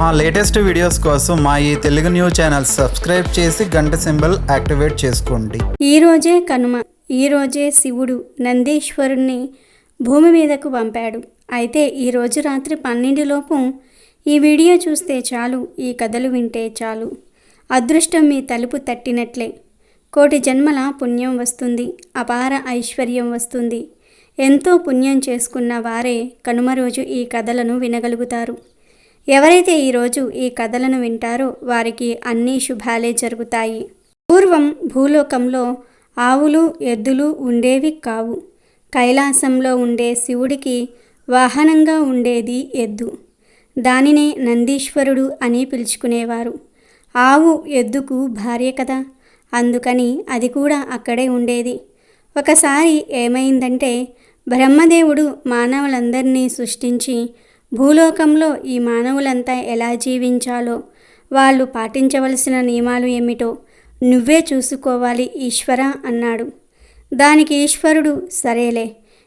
మా latest videos కోసం మా ఈ తెలుగు న్యూస్ ఛానల్ సబ్స్క్రైబ్ చేసి గంట సింబల్ యాక్టివేట్ చేసుకోండి. ఈరోజే కనుమ. ఈరోజే శివుడు నందీశ్వరుణ్ణి భూమి మీదకు పంపాడు. అయితే ఈరోజు రాత్రి 12 లోపు ఈ వీడియో చూస్తే చాలు, ఈ కథలు వింటే చాలు, అదృష్టం మీ తలుపు తట్టినట్లే. కోటి జన్మల పుణ్యం వస్తుంది, అపార ఐశ్వర్యం వస్తుంది. ఎంతో పుణ్యం చేసుకున్న వారే కనుమ రోజు ఈ కథలను వినగలుగుతారు. ఎవరైతే ఈరోజు ఈ కథలను వింటారో వారికి అన్ని శుభాలే జరుగుతాయి. పూర్వం భూలోకంలో ఆవులు ఎద్దులు ఉండేవి కావు. కైలాసంలో ఉండే శివుడికి వాహనంగా ఉండేది ఎద్దు. దానినే నందీశ్వరుడు అని పిలుచుకునేవారు. ఆవు ఎద్దుకు భార్య కదా, అందుకని అది కూడా అక్కడే ఉండేది. ఒకసారి ఏమైందంటే, బ్రహ్మదేవుడు మానవులందరినీ సృష్టించి భూలోకంలో ఈ మానవులంతా ఎలా జీవించాలో, వాళ్ళు పాటించవలసిన నియమాలు ఏమిటో నువ్వే చూసుకోవాలి ఈశ్వర అన్నాడు. దానికి ఈశ్వరుడు సరేలే,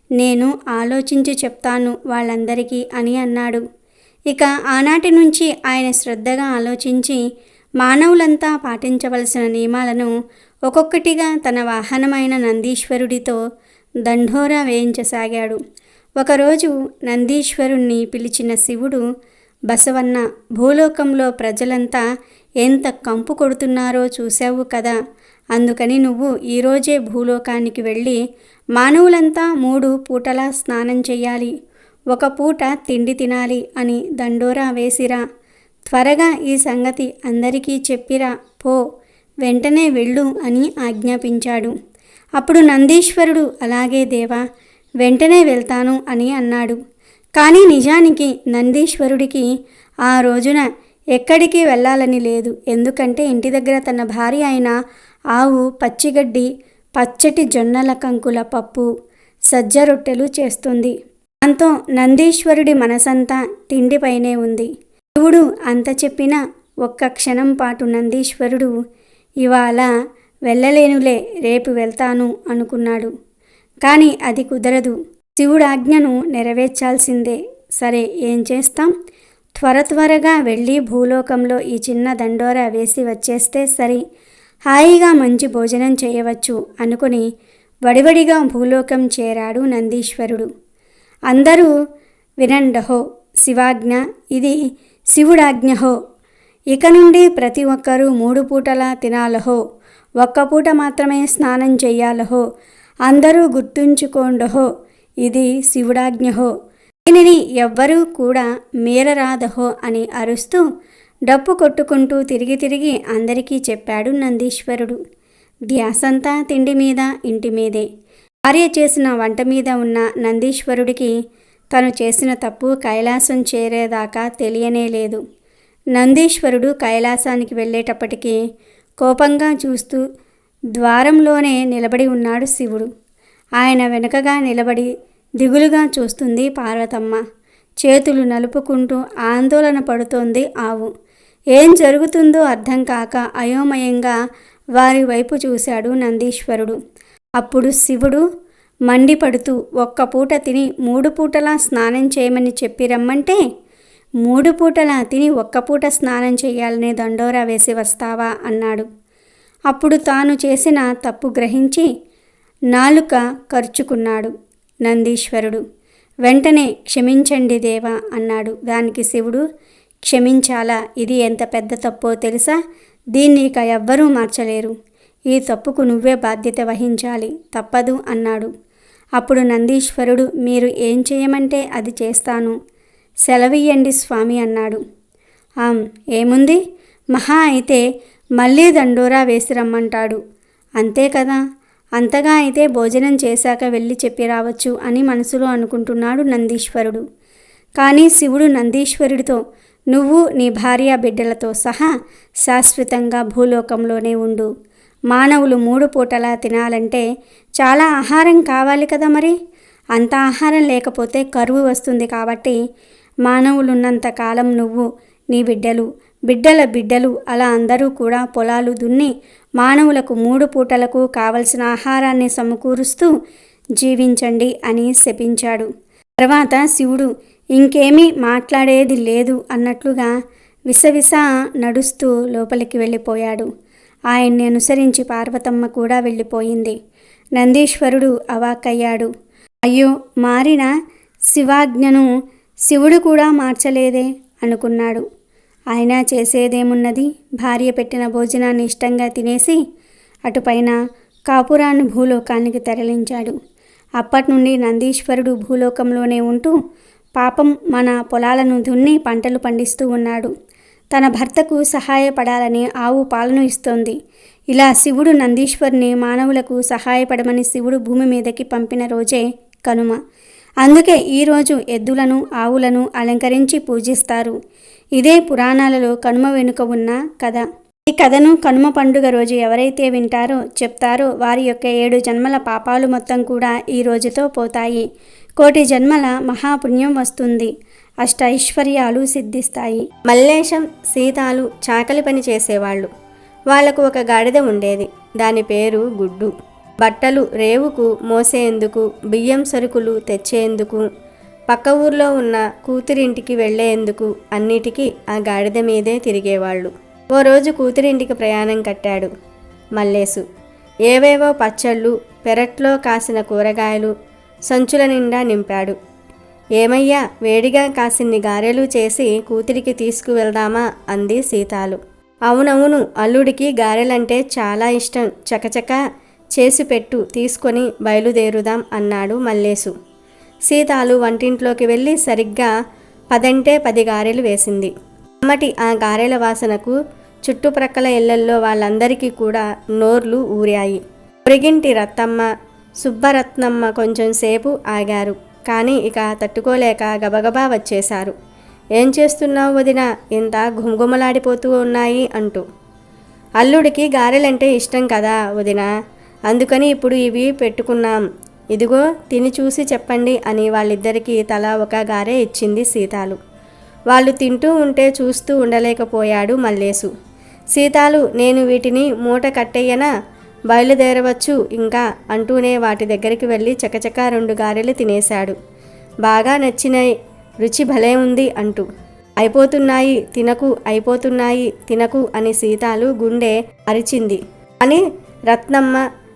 నేను ఆలోచించి చెప్తాను వాళ్ళందరికీ అని అన్నాడు. ఇక ఆనాటి నుంచి ఆయన శ్రద్ధగా ఆలోచించి మానవులంతా పాటించవలసిన నియమాలను ఒక్కొక్కటిగా తన వాహనమైన నందీశ్వరుడితో దండోరా వేయించసాగాడు. ఒకరోజు నందీశ్వరుణ్ణి పిలిచిన శివుడు, బసవన్న, భూలోకంలో ప్రజలంతా ఎంత కంపు కొడుతున్నారో చూశావు కదా, అందుకని నువ్వు ఈరోజే భూలోకానికి వెళ్ళి మానవులంతా 3 పూటలా స్నానం చెయ్యాలి, 1 పూట తిండి తినాలి అని దండోరా వేసిరా. త్వరగా ఈ సంగతి అందరికీ చెప్పిరా పో, వెంటనే వెళ్ళు అని ఆజ్ఞాపించాడు. అప్పుడు నందీశ్వరుడు అలాగే దేవా, వెంటనే వెళ్తాను అని అన్నాడు. కానీ నిజానికి నందీశ్వరుడికి ఆ రోజున ఎక్కడికి వెళ్ళాలని లేదు. ఎందుకంటే ఇంటి దగ్గర తన భార్య అయిన ఆవు పచ్చిగడ్డి, పచ్చటి జొన్నల కంకుల పప్పు, సజ్జ రొట్టెలు చేస్తుంది. దాంతో నందీశ్వరుడి మనసంతా తిండిపైనే ఉంది. శివుడు అంత చెప్పినా ఒక్క క్షణం పాటు నందీశ్వరుడు ఇవాళ వెళ్ళలేనులే, రేపు వెళ్తాను అనుకున్నాడు. కానీ అది కుదరదు. శివుడి ఆజ్ఞను నెరవేర్చాల్సిందే. సరే, ఏం చేస్తాం, త్వరగా వెళ్ళి భూలోకంలో ఈ చిన్న దండోరా వేసి వచ్చేస్తే సరి, హాయిగా మంచి భోజనం చేయవచ్చు అనుకుని వడివడిగా భూలోకం చేరాడు నందీశ్వరుడు. అందరూ వినండహో, శివాజ్ఞ, ఇది శివుడాజ్ఞహో. ఇక నుండి ప్రతి ఒక్కరూ 3 పూటలా తినాలహో, 1 పూట మాత్రమే స్నానం చెయ్యాలహో, అందరూ గుర్తుంచుకోండహో, ఇది శివుడాజ్ఞహో, దీనిని ఎవ్వరూ కూడా మీరరాదహో అని అరుస్తూ డప్పు కొట్టుకుంటూ తిరిగి అందరికీ చెప్పాడు నందీశ్వరుడు. ధ్యాసంతా తిండి మీద, ఇంటి మీదే. భార్య చేసిన వంట మీద ఉన్న నందీశ్వరుడికి తను చేసిన తప్పు కైలాసం చేరేదాకా తెలియనే లేదు. నందీశ్వరుడు కైలాసానికి వెళ్ళేటప్పటికీ కోపంగా చూస్తూ ద్వారంలోనే నిలబడి ఉన్నాడు శివుడు. ఆయన వెనుకగా నిలబడి దిగులుగా చూస్తుంది పార్వతమ్మ. చేతులు నలుపుకుంటూ ఆందోళన పడుతోంది ఆవు. ఏం జరుగుతుందో అర్థం కాక అయోమయంగా వారి వైపు చూశాడు నందీశ్వరుడు. అప్పుడు శివుడు మండిపడుతూ 1 పూట తిని 3 పూటలా స్నానం చేయమని చెప్పి రమ్మంటే 3 పూటలా తిని 1 పూట స్నానం చేయాలనే దండోరా వేసి వస్తావా అన్నాడు. అప్పుడు తాను చేసిన తప్పు గ్రహించి నాలుక కరుచుకున్నాడు నందీశ్వరుడు. వెంటనే క్షమించండి దేవా అన్నాడు. దానికి శివుడు, క్షమించాలా? ఇది ఎంత పెద్ద తప్పో తెలుసా? దీన్ని ఇక ఎవ్వరూ మార్చలేరు. ఈ తప్పుకు నువ్వే బాధ్యత వహించాలి, తప్పదు అన్నాడు. అప్పుడు నందీశ్వరుడు, మీరు ఏం చేయమంటే అది చేస్తాను, సెలవియ్యండి స్వామి అన్నాడు. ఏముంది, మహా అయితే మళ్ళీ దండోరా వేసి రమ్మంటాడు, అంతే కదా, అంతగా అయితే భోజనం చేశాక వెళ్ళి చెప్పి రావచ్చు అని మనసులో అనుకుంటున్నాడు నందీశ్వరుడు. కానీ శివుడు నందీశ్వరుడితో, నువ్వు నీ భార్య బిడ్డలతో సహా శాశ్వతంగా భూలోకంలోనే ఉండు. మానవులు 3 పూటలా తినాలంటే చాలా ఆహారం కావాలి కదా, మరి అంత ఆహారం లేకపోతే కరువు వస్తుంది. కాబట్టి మానవులున్నంత కాలం నువ్వు, నీ బిడ్డలు, బిడ్డల బిడ్డలు అలా అందరూ కూడా పొలాలు దున్ని మానవులకు 3 పూటలకు కావలసిన ఆహారాన్ని సమకూరుస్తూ జీవించండి అని శపించాడు. తర్వాత శివుడు ఇంకేమీ మాట్లాడేది లేదు అన్నట్లుగా విసవిస నడుస్తూ లోపలికి వెళ్ళిపోయాడు. ఆయన్ని అనుసరించి పార్వతమ్మ కూడా వెళ్ళిపోయింది. నందీశ్వరుడు అవాక్కయ్యాడు. అయ్యో, మారిన శివాజ్ఞను శివుడు కూడా మార్చలేదే అనుకున్నాడు. అయినా చేసేదేమున్నది? భార్య పెట్టిన భోజనాన్ని ఇష్టంగా తినేసి అటుపైన కాపురాన్ని భూలోకానికి తరలించాడు. అప్పటి నుండి నందీశ్వరుడు భూలోకంలోనే ఉంటూ పాపం మన పొలాలను దున్ని పంటలు పండిస్తూ ఉన్నాడు. తన భర్తకు సహాయపడాలని ఆవు పాలను ఇస్తోంది. ఇలా శివుడు నందీశ్వరుని మానవులకు సహాయపడమని శివుడు భూమి మీదకి పంపిన రోజే కనుమ. అందుకే ఈరోజు ఎద్దులను ఆవులను అలంకరించి పూజిస్తారు. ఇదే పురాణాలలో కనుమ వెనుక ఉన్న కథ. ఈ కథను కనుమ పండుగ రోజు ఎవరైతే వింటారో చెప్తారో వారి యొక్క 7 జన్మల పాపాలు మొత్తం కూడా ఈ రోజుతో పోతాయి. 1,000,000 జన్మల మహాపుణ్యం వస్తుంది. అష్టైశ్వర్యాలు సిద్ధిస్తాయి. మల్లేశం, సీతాలు చాకలి పని చేసేవాళ్ళు. వాళ్లకు ఒక గాడిద ఉండేది. దాని పేరు గుడ్డు. బట్టలు రేవుకు మోసేందుకు, బియ్యం సరుకులు తెచ్చేందుకు, పక్క ఊర్లో ఉన్న కూతురింటికి వెళ్లేందుకు అన్నిటికీ ఆ గాడిద మీదే తిరిగేవాళ్ళు. ఓ రోజు కూతురింటికి ప్రయాణం కట్టాడు మల్లేసు. ఏవేవో పచ్చళ్ళు, పెరట్లో కాసిన కూరగాయలు సంచుల నిండా నింపాడు. ఏమయ్యా, వేడిగా కాసిన్ని గారెలు చేసి కూతురికి తీసుకువెళ్దామా అంది సీతాలు. అవునవును, అల్లుడికి గారెలంటే చాలా ఇష్టం, చకచక చేసిపెట్టు, తీసుకొని బయలుదేరుదాం అన్నాడు మల్లేసు. సీతాలు వంటింట్లోకి వెళ్ళి సరిగ్గా 10 అంటే 10 గారెలు వేసింది. అమ్మటి ఆ గారెల వాసనకు చుట్టుప్రక్కల ఇళ్లల్లో వాళ్ళందరికీ కూడా నోర్లు ఊరాయి. పొరిగింటి రత్తమ్మ, సుబ్బరత్నమ్మ కొంచెం సేపు ఆగారు. కానీ ఇక తట్టుకోలేక గబగబా వచ్చేశారు. ఏం చేస్తున్నావు వదినా, ఇంత గుమగుమలాడిపోతూ ఉన్నాయి అంటూ. అల్లుడికి గారెలంటే ఇష్టం కదా వదినా, అందుకని ఇప్పుడు ఇవి పెట్టుకున్నాం. ఇదిగో తిని చూసి చెప్పండి అని వాళ్ళిద్దరికీ తలా ఒక గారె ఇచ్చింది సీతాలు. వాళ్ళు తింటూ ఉంటే చూస్తూ ఉండలేకపోయాడు మల్లేసు. సీతాలు, నేను వీటిని మూట కట్టేయనా, బయలుదేరవచ్చు ఇంకా అంటూనే వాటి దగ్గరికి వెళ్ళి చకచక 2 గారెలు తినేశాడు. బాగా నచ్చినాయి, రుచి భలే ఉంది అంటూ. అయిపోతున్నాయి తినకు, అయిపోతున్నాయి తినకు అని సీతాలు గుండె అరిచింది. అని రత్నమ్మ,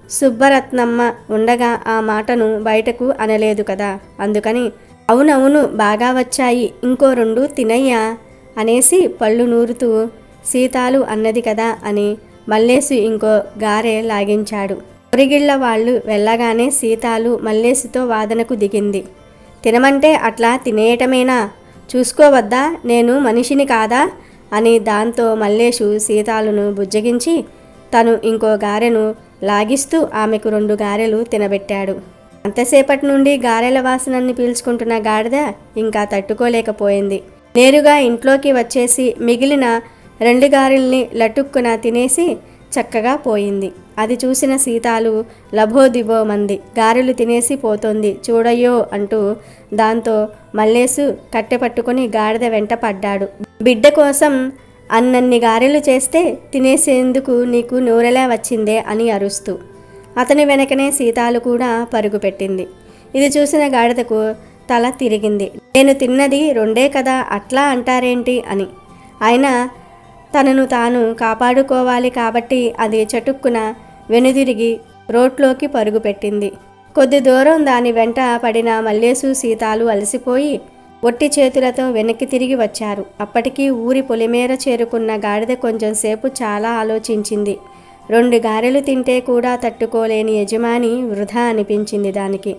సుబ్బరత్నమ్మ ఉండగా ఆ మాటను బయటకు అనలేదు కదా. అందుకని అవునవును బాగా వచ్చాయి, ఇంకో 2 తినయ్యా అనేసి పళ్ళు నూరుతూ సీతాలు అన్నది కదా అని మల్లేసు ఇంకో గారె లాగించాడు. పొరిగిళ్ల వాళ్ళు వెళ్ళగానే సీతాలు మల్లేసుతో వాదనకు దిగింది. తినమంటే అట్లా తినేయటమేనా, చూసుకోవద్దా, నేను మనిషిని కాదా అని. దాంతో మల్లేసు సీతాలును బుజ్జగించి తను ఇంకో గారెను లాగిస్తూ ఆమెకు 2 గారెలు తినబెట్టాడు. అంతసేపటి నుండి గారెల వాసనని పీల్చుకుంటున్న గాడిద ఇంకా తట్టుకోలేకపోయింది. నేరుగా ఇంట్లోకి వచ్చేసి మిగిలిన 2 గారెల్ని లటుక్కున తినేసి చక్కగా పోయింది. అది చూసిన సీతాలు లభోదిబోమంది. గారెలు తినేసి పోతోంది చూడయ్యో అంటూ. దాంతో మల్లేసు కట్టెపట్టుకుని గాడిద వెంట పడ్డాడు. బిడ్డ కోసం అన్నన్ని గారెలు చేస్తే తినేసేందుకు నీకు నూరెలా వచ్చిందే అని అరుస్తూ. అతని వెనకనే సీతాలు కూడా పరుగు పెట్టింది. ఇది చూసిన గాడిదకు తల తిరిగింది. నేను తిన్నది 2 కదా, అట్లా అంటారేంటి అని. అయినా తనను తాను కాపాడుకోవాలి కాబట్టి అది చటుక్కున వెనుదిరిగి రోడ్లోకి పరుగు పెట్టింది. కొద్ది దూరం దాని వెంట పడిన మల్లేసు సీతాలు అలసిపోయి ఒట్టి చేతులతో వెనక్కి తిరిగి వచ్చారు. అప్పటికీ ఊరి పొలిమేర చేరుకున్న గాడిద కొంచెం సేపు చాలా ఆలోచించింది. 2 గారెలు తింటే కూడా తట్టుకోలేని యజమాని వృధా అనిపించింది దానికి.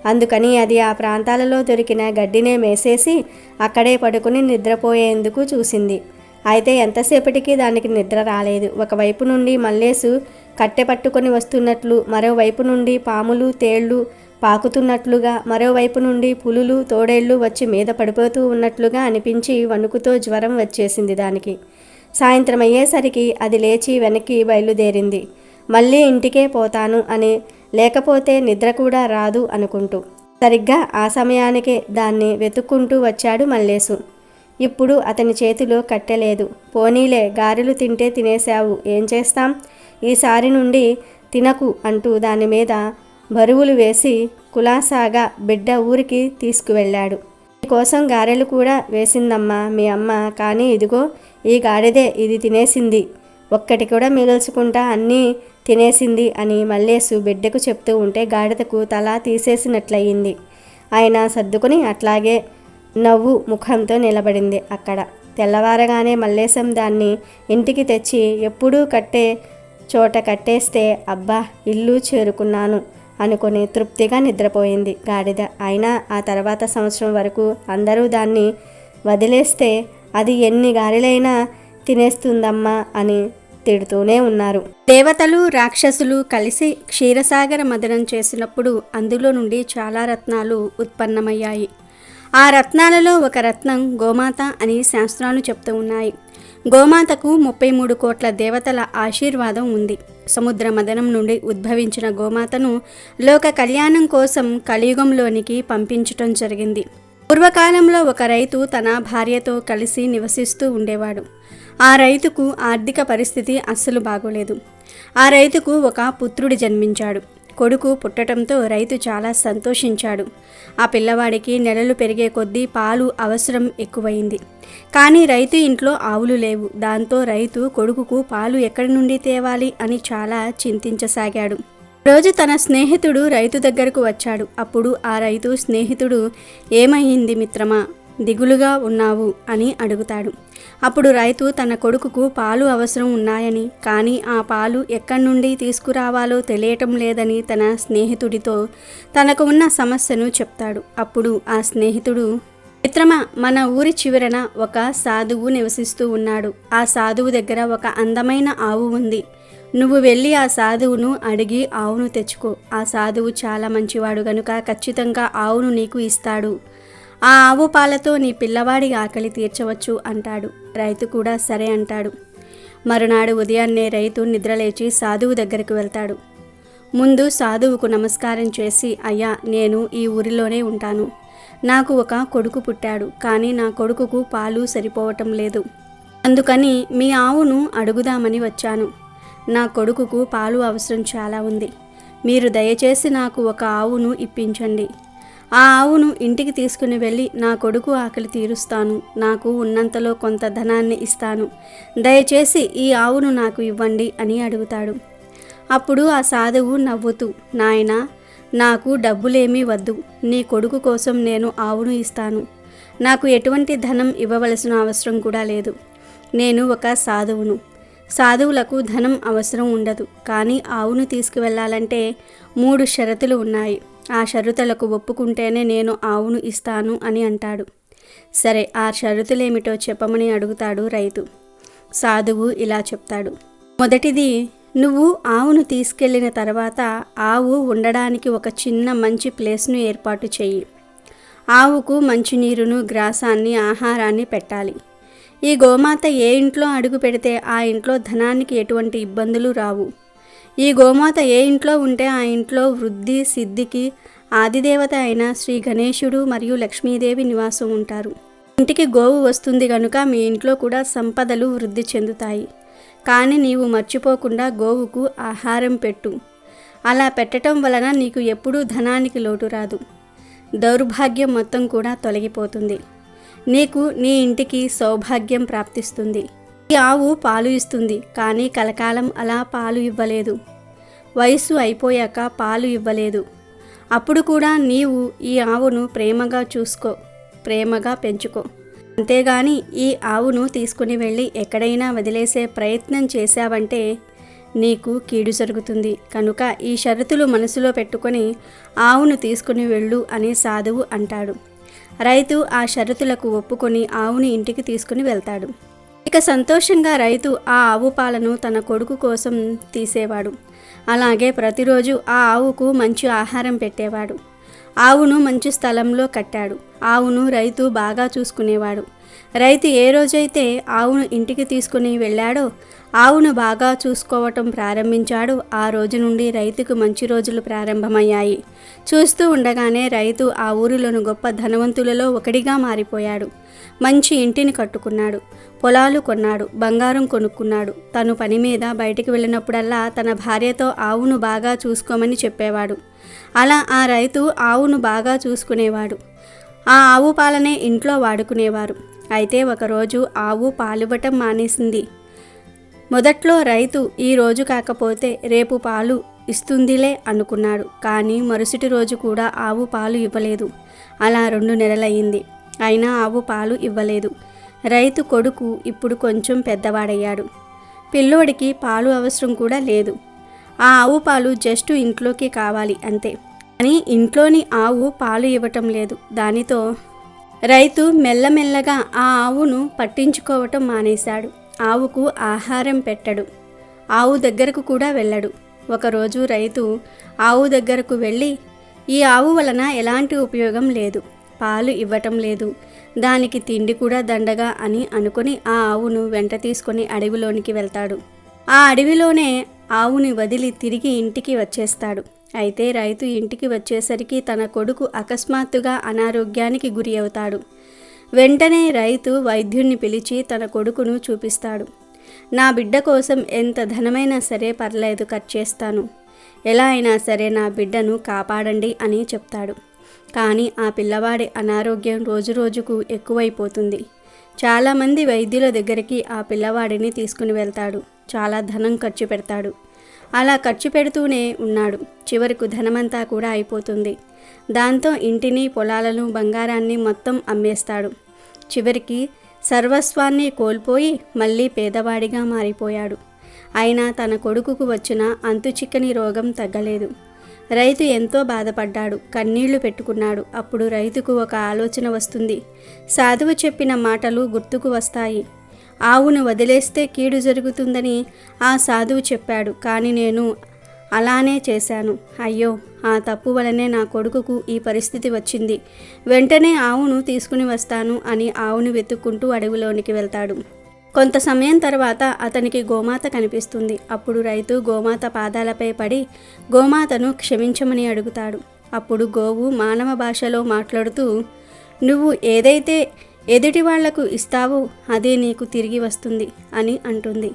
అందుకని అది ఆ ప్రాంతాలలో దొరికిన గడ్డినే మేసేసి అక్కడే పడుకుని నిద్రపోయేందుకు చూసింది. అయితే ఎంతసేపటికి దానికి నిద్ర రాలేదు. ఒకవైపు నుండి మల్లేసు కట్టె పట్టుకొని వస్తున్నట్లు, మరోవైపు నుండి పాములు తేళ్లు పాకుతున్నట్లుగా, మరోవైపు నుండి పులులు తోడేళ్లు వచ్చి మీద పడిపోతూ ఉన్నట్లుగా అనిపించి వణుకుతో జ్వరం వచ్చేసింది దానికి. సాయంత్రం అయ్యేసరికి అది లేచి వెనక్కి బయలుదేరింది. మళ్ళీ ఇంటికే పోతాను అని, లేకపోతే నిద్ర కూడా రాదు అనుకుంటూ. సరిగ్గా ఆ సమయానికే దాన్ని వెతుక్కుంటూ వచ్చాడు మల్లేసు. ఇప్పుడు అతని చేతిలో కట్టెలేదు. పోనీలే, గారెలు తింటే తినేశావు, ఏం చేస్తాం, ఈసారి నుండి తినకు అంటూ దాని మీద బరువులు వేసి కులాసాగా బిడ్డ ఊరికి తీసుకువెళ్ళాడు. మీకోసం గారెలు కూడా వేసిందమ్మా మీ అమ్మ, కానీ ఇదిగో ఈ గాడిదే ఇది తినేసింది, ఒక్కటి కూడా మిగల్చుకుంటా అన్నీ తినేసింది అని మల్లేసు బిడ్డకు చెప్తూ ఉంటే గాడిదకు తల తీసేసినట్లయింది. అయినా సర్దుకుని అట్లాగే నవ్వు ముఖంతో నిలబడింది అక్కడ. తెల్లవారగానే మల్లేశం దాన్ని ఇంటికి తెచ్చి ఎప్పుడూ కట్టే చోట కట్టేస్తే అబ్బా ఇల్లు చేరుకున్నాను అనుకుని తృప్తిగా నిద్రపోయింది గాడిద. అయినా ఆ తర్వాత సంవత్సరం వరకు అందరూ దాన్ని వదిలేస్తే అది ఎన్ని గారెలైనా తినేస్తుందమ్మా అని తిడుతూనే ఉన్నారు. దేవతలు రాక్షసులు కలిసి క్షీరసాగర మదనం చేసినప్పుడు అందులో నుండి చాలా రత్నాలు ఉత్పన్నమయ్యాయి. ఆ రత్నాలలో ఒక రత్నం గోమాత అని శాస్త్రాలు చెప్తూ ఉన్నాయి. గోమాతకు 33 కోట్ల దేవతల ఆశీర్వాదం ఉంది. సముద్ర మదనం నుండి ఉద్భవించిన గోమాతను లోక కళ్యాణం కోసం కలియుగంలోనికి పంపించటం జరిగింది. పూర్వకాలంలో ఒక రైతు తన భార్యతో కలిసి నివసిస్తూ ఉండేవాడు. ఆ రైతుకు ఆర్థిక పరిస్థితి అస్సలు బాగోలేదు. ఆ రైతుకు ఒక పుత్రుడు జన్మించాడు. కొడుకు పుట్టడంతో రైతు చాలా సంతోషించాడు. ఆ పిల్లవాడికి నెలలు పెరిగే కొద్దీ పాలు అవసరం ఎక్కువైంది. కానీ రైతు ఇంట్లో ఆవులు లేవు. దాంతో రైతు కొడుకుకు పాలు ఎక్కడి నుండి తేవాలి అని చాలా చింతించసాగాడు. రోజు తన స్నేహితుడు రైతు దగ్గరకు వచ్చాడు. అప్పుడు ఆ రైతు స్నేహితుడు, ఏమయ్యింది మిత్రమా, దిగులుగా ఉన్నావు అని అడుగుతాడు. అప్పుడు రైతు తన కొడుకుకు పాలు అవసరం ఉన్నాయని, కానీ ఆ పాలు ఎక్కడి నుండి తీసుకురావాలో తెలియటం లేదని తన స్నేహితుడితో తనకు ఉన్న సమస్యను చెప్తాడు. అప్పుడు ఆ స్నేహితుడు, మిత్రమా, మన ఊరి చివరన ఒక సాధువు నివసిస్తూ ఉన్నాడు. ఆ సాధువు దగ్గర ఒక అందమైన ఆవు ఉంది. నువ్వు వెళ్ళి ఆ సాధువును అడిగి ఆవును తెచ్చుకో. ఆ సాధువు చాలా మంచివాడు గనుక ఖచ్చితంగా ఆవును నీకు ఇస్తాడు. ఆ ఆవు పాలతో నీ పిల్లవాడి ఆకలి తీర్చవచ్చు అంటాడు. రైతు కూడా సరే అంటాడు. మరునాడు ఉదయాన్నే రైతు నిద్రలేచి సాధువు దగ్గరకు వెళ్తాడు. ముందు సాధువుకు నమస్కారం చేసి, అయ్యా, నేను ఈ ఊరిలోనే ఉంటాను. నాకు ఒక కొడుకు పుట్టాడు. కానీ నా కొడుకుకు పాలు సరిపోవటం లేదు. అందుకని మీ ఆవును అడుగుదామని వచ్చాను. నా కొడుకుకు పాలు అవసరం చాలా ఉంది. మీరు దయచేసి నాకు ఒక ఆవును ఇప్పించండి. ఆ ఆవును ఇంటికి తీసుకుని వెళ్ళి నా కొడుకు ఆకలి తీరుస్తాను. నాకు ఉన్నంతలో కొంత ధనాన్ని ఇస్తాను. దయచేసి ఈ ఆవును నాకు ఇవ్వండి అని అడుగుతాడు. అప్పుడు ఆ సాధువు నవ్వుతూ, నాయనా, నాకు డబ్బులేమీ వద్దు. నీ కొడుకు కోసం నేను ఆవును ఇస్తాను. నాకు ఎటువంటి ధనం ఇవ్వవలసిన అవసరం కూడా లేదు. నేను ఒక సాధువును. సాధువులకు ధనం అవసరం ఉండదు. కానీ ఆవును తీసుకువెళ్ళాలంటే 3 షరతులు ఉన్నాయి. ఆ షరతులకు ఒప్పుకుంటేనే నేను ఆవును ఇస్తాను అని అంటాడు. సరే, ఆ షరతులేమిటో చెప్పమని అడుగుతాడు రైతు. సాధువు ఇలా చెప్తాడు. మొదటిది, నువ్వు ఆవును తీసుకెళ్ళిన తర్వాత ఆవు ఉండడానికి ఒక చిన్న మంచి ప్లేస్ను ఏర్పాటు చెయ్యి. ఆవుకు మంచినీరును, గ్రాసాన్ని, ఆహారాన్ని పెట్టాలి. ఈ గోమాత ఏ ఇంట్లో అడుగు పెడితే ఆ ఇంట్లో ధనానికి ఎటువంటి ఇబ్బందులు రావు. ఈ గోమాత ఏ ఇంట్లో ఉంటే ఆ ఇంట్లో వృద్ధి సిద్ధికి ఆదిదేవత అయిన శ్రీ గణేశుడు మరియు లక్ష్మీదేవి నివాసం ఉంటారు. ఇంటికి గోవు వస్తుంది కనుక మీ ఇంట్లో కూడా సంపదలు వృద్ధి చెందుతాయి. కానీ నీవు మర్చిపోకుండా గోవుకు ఆహారం పెట్టు. అలా పెట్టడం వలన నీకు ఎప్పుడూ ధనానికి లోటు రాదు. దౌర్భాగ్యం మొత్తం కూడా తొలగిపోతుంది. నీకు నీ ఇంటికి సౌభాగ్యం ప్రాప్తిస్తుంది. ఈ ఆవు పాలు ఇస్తుంది, కానీ కలకాలం అలా పాలు ఇవ్వలేదు. వయసు అయిపోయాక పాలు ఇవ్వలేదు. అప్పుడు కూడా నీవు ఈ ఆవును ప్రేమగా చూసుకో, ప్రేమగా పెంచుకో. అంతేగాని ఈ ఆవును తీసుకుని వెళ్ళి ఎక్కడైనా వదిలేసే ప్రయత్నం చేశావంటే నీకు కీడు జరుగుతుంది. కనుక ఈ షరతులు మనసులో పెట్టుకొని ఆవును తీసుకుని వెళ్ళు అని సాధువు అంటాడు. రైతు ఆ షరతులకు ఒప్పుకొని ఆవుని ఇంటికి తీసుకుని వెళ్తాడు. ఇక సంతోషంగా రైతు ఆ ఆవు పాలను తన కొడుకు కోసం తీసేవాడు. అలాగే ప్రతిరోజు ఆ ఆవుకు మంచి ఆహారం పెట్టేవాడు. ఆవును మంచి స్థలంలో కట్టాడు. ఆవును రైతు బాగా చూసుకునేవాడు. రైతు ఏ రోజైతే ఆవును ఇంటికి తీసుకుని వెళ్ళాడో, ఆవును బాగా చూసుకోవటం ప్రారంభించాడు. ఆ రోజు నుండి రైతుకు మంచి రోజులు ప్రారంభమయ్యాయి. చూస్తూ ఉండగానే రైతు ఆ ఊరిలోని గొప్ప ధనవంతులలో ఒకడిగా మారిపోయాడు. మంచి ఇంటిని కట్టుకున్నాడు, పొలాలు కొన్నాడు, బంగారం కొనుక్కున్నాడు. తను పని మీద బయటికి వెళ్ళినప్పుడల్లా తన భార్యతో ఆవును బాగా చూసుకోమని చెప్పేవాడు. అలా ఆ రైతు ఆవును బాగా చూసుకునేవాడు. ఆ ఆవు పాలనే ఇంట్లో వాడుకునేవారు. అయితే ఒకరోజు ఆవు పాలివ్వటం మానేసింది. మొదట్లో రైతు ఈ రోజు కాకపోతే రేపు పాలు ఇస్తుందిలే అనుకున్నాడు. కానీ మరుసటి రోజు కూడా ఆవు పాలు ఇవ్వలేదు. అలా 2 నెలలయ్యింది. అయినా ఆవు పాలు ఇవ్వలేదు. రైతు కొడుకు ఇప్పుడు కొంచెం పెద్దవాడయ్యాడు. పిల్లోడికి పాలు అవసరం కూడా లేదు. ఆ ఆవు పాలు జస్ట్ ఇంట్లోకి కావాలి అంతే. కానీ ఇంట్లోని ఆవు పాలు ఇవ్వటం లేదు. దానితో రైతు మెల్లమెల్లగా ఆ ఆవును పట్టించుకోవటం మానేశాడు. ఆవుకు ఆహారం పెట్టడు. ఆవు దగ్గరకు కూడా వెళ్ళడు. ఒకరోజు రైతు ఆవు దగ్గరకు వెళ్ళి, ఈ ఆవు వలన ఎలాంటి ఉపయోగం లేదు, పాలు ఇవ్వటం లేదు, దానికి తిండి కూడా దండగా అని అనుకుని ఆ ఆవును వెంట తీసుకొని అడవిలోనికి వెళ్తాడు. ఆ అడవిలోనే ఆవుని వదిలి తిరిగి ఇంటికి వచ్చేస్తాడు. అయితే రైతు ఇంటికి వచ్చేసరికి తన కొడుకు అకస్మాత్తుగా అనారోగ్యానికి గురి అవుతాడు. వెంటనే రైతు వైద్యుణ్ణి పిలిచి తన కొడుకును చూపిస్తాడు. నా బిడ్డ కోసం ఎంత ధనమైనా సరే పర్లేదు, ఖర్చు చేస్తాను, ఎలా అయినా సరే నా బిడ్డను కాపాడండి అని చెప్తాడు. కానీ ఆ పిల్లవాడి అనారోగ్యం రోజురోజుకు ఎక్కువైపోతుంది. చాలామంది వైద్యుల దగ్గరికి ఆ పిల్లవాడిని తీసుకుని వెళ్తాడు. చాలా ధనం ఖర్చు పెడతాడు. అలా ఖర్చు పెడుతూనే ఉన్నాడు. చివరకు ధనమంతా కూడా అయిపోతుంది. దాంతో ఇంటిని, పొలాలను, బంగారాన్ని మొత్తం అమ్మేస్తాడు. చివరికి సర్వస్వాన్ని కోల్పోయి మళ్ళీ పేదవాడిగా మారిపోయాడు. అయినా తన కొడుకుకు వచ్చిన అంతుచిక్కని రోగం తగ్గలేదు. రైతు ఎంతో బాధపడ్డాడు, కన్నీళ్లు పెట్టుకున్నాడు. అప్పుడు రైతుకు ఒక ఆలోచన వస్తుంది. సాధువు చెప్పిన మాటలు గుర్తుకు వస్తాయి. ఆవును వదిలేస్తే కీడు జరుగుతుందని ఆ సాధువు చెప్పాడు. కానీ నేను అలానే చేశాను. అయ్యో, ఆ తప్పు వలనే నా కొడుకుకు ఈ పరిస్థితి వచ్చింది. వెంటనే ఆవును తీసుకుని వస్తాను అని ఆవును వెతుక్కుంటూ అడవిలోనికి వెళ్తాడు. కొంత సమయం తర్వాత అతనికి గోమాత కనిపిస్తుంది. అప్పుడు రైతు గోమాత పాదాలపై పడి గోమాతను క్షమించమని అడుగుతాడు. అప్పుడు గోవు మానవ భాషలో మాట్లాడుతూ, నువ్వు ఏదైతే ఎదుటి వాళ్లకు ఇస్తావో అదే నీకు తిరిగి వస్తుంది అని అంటుంది.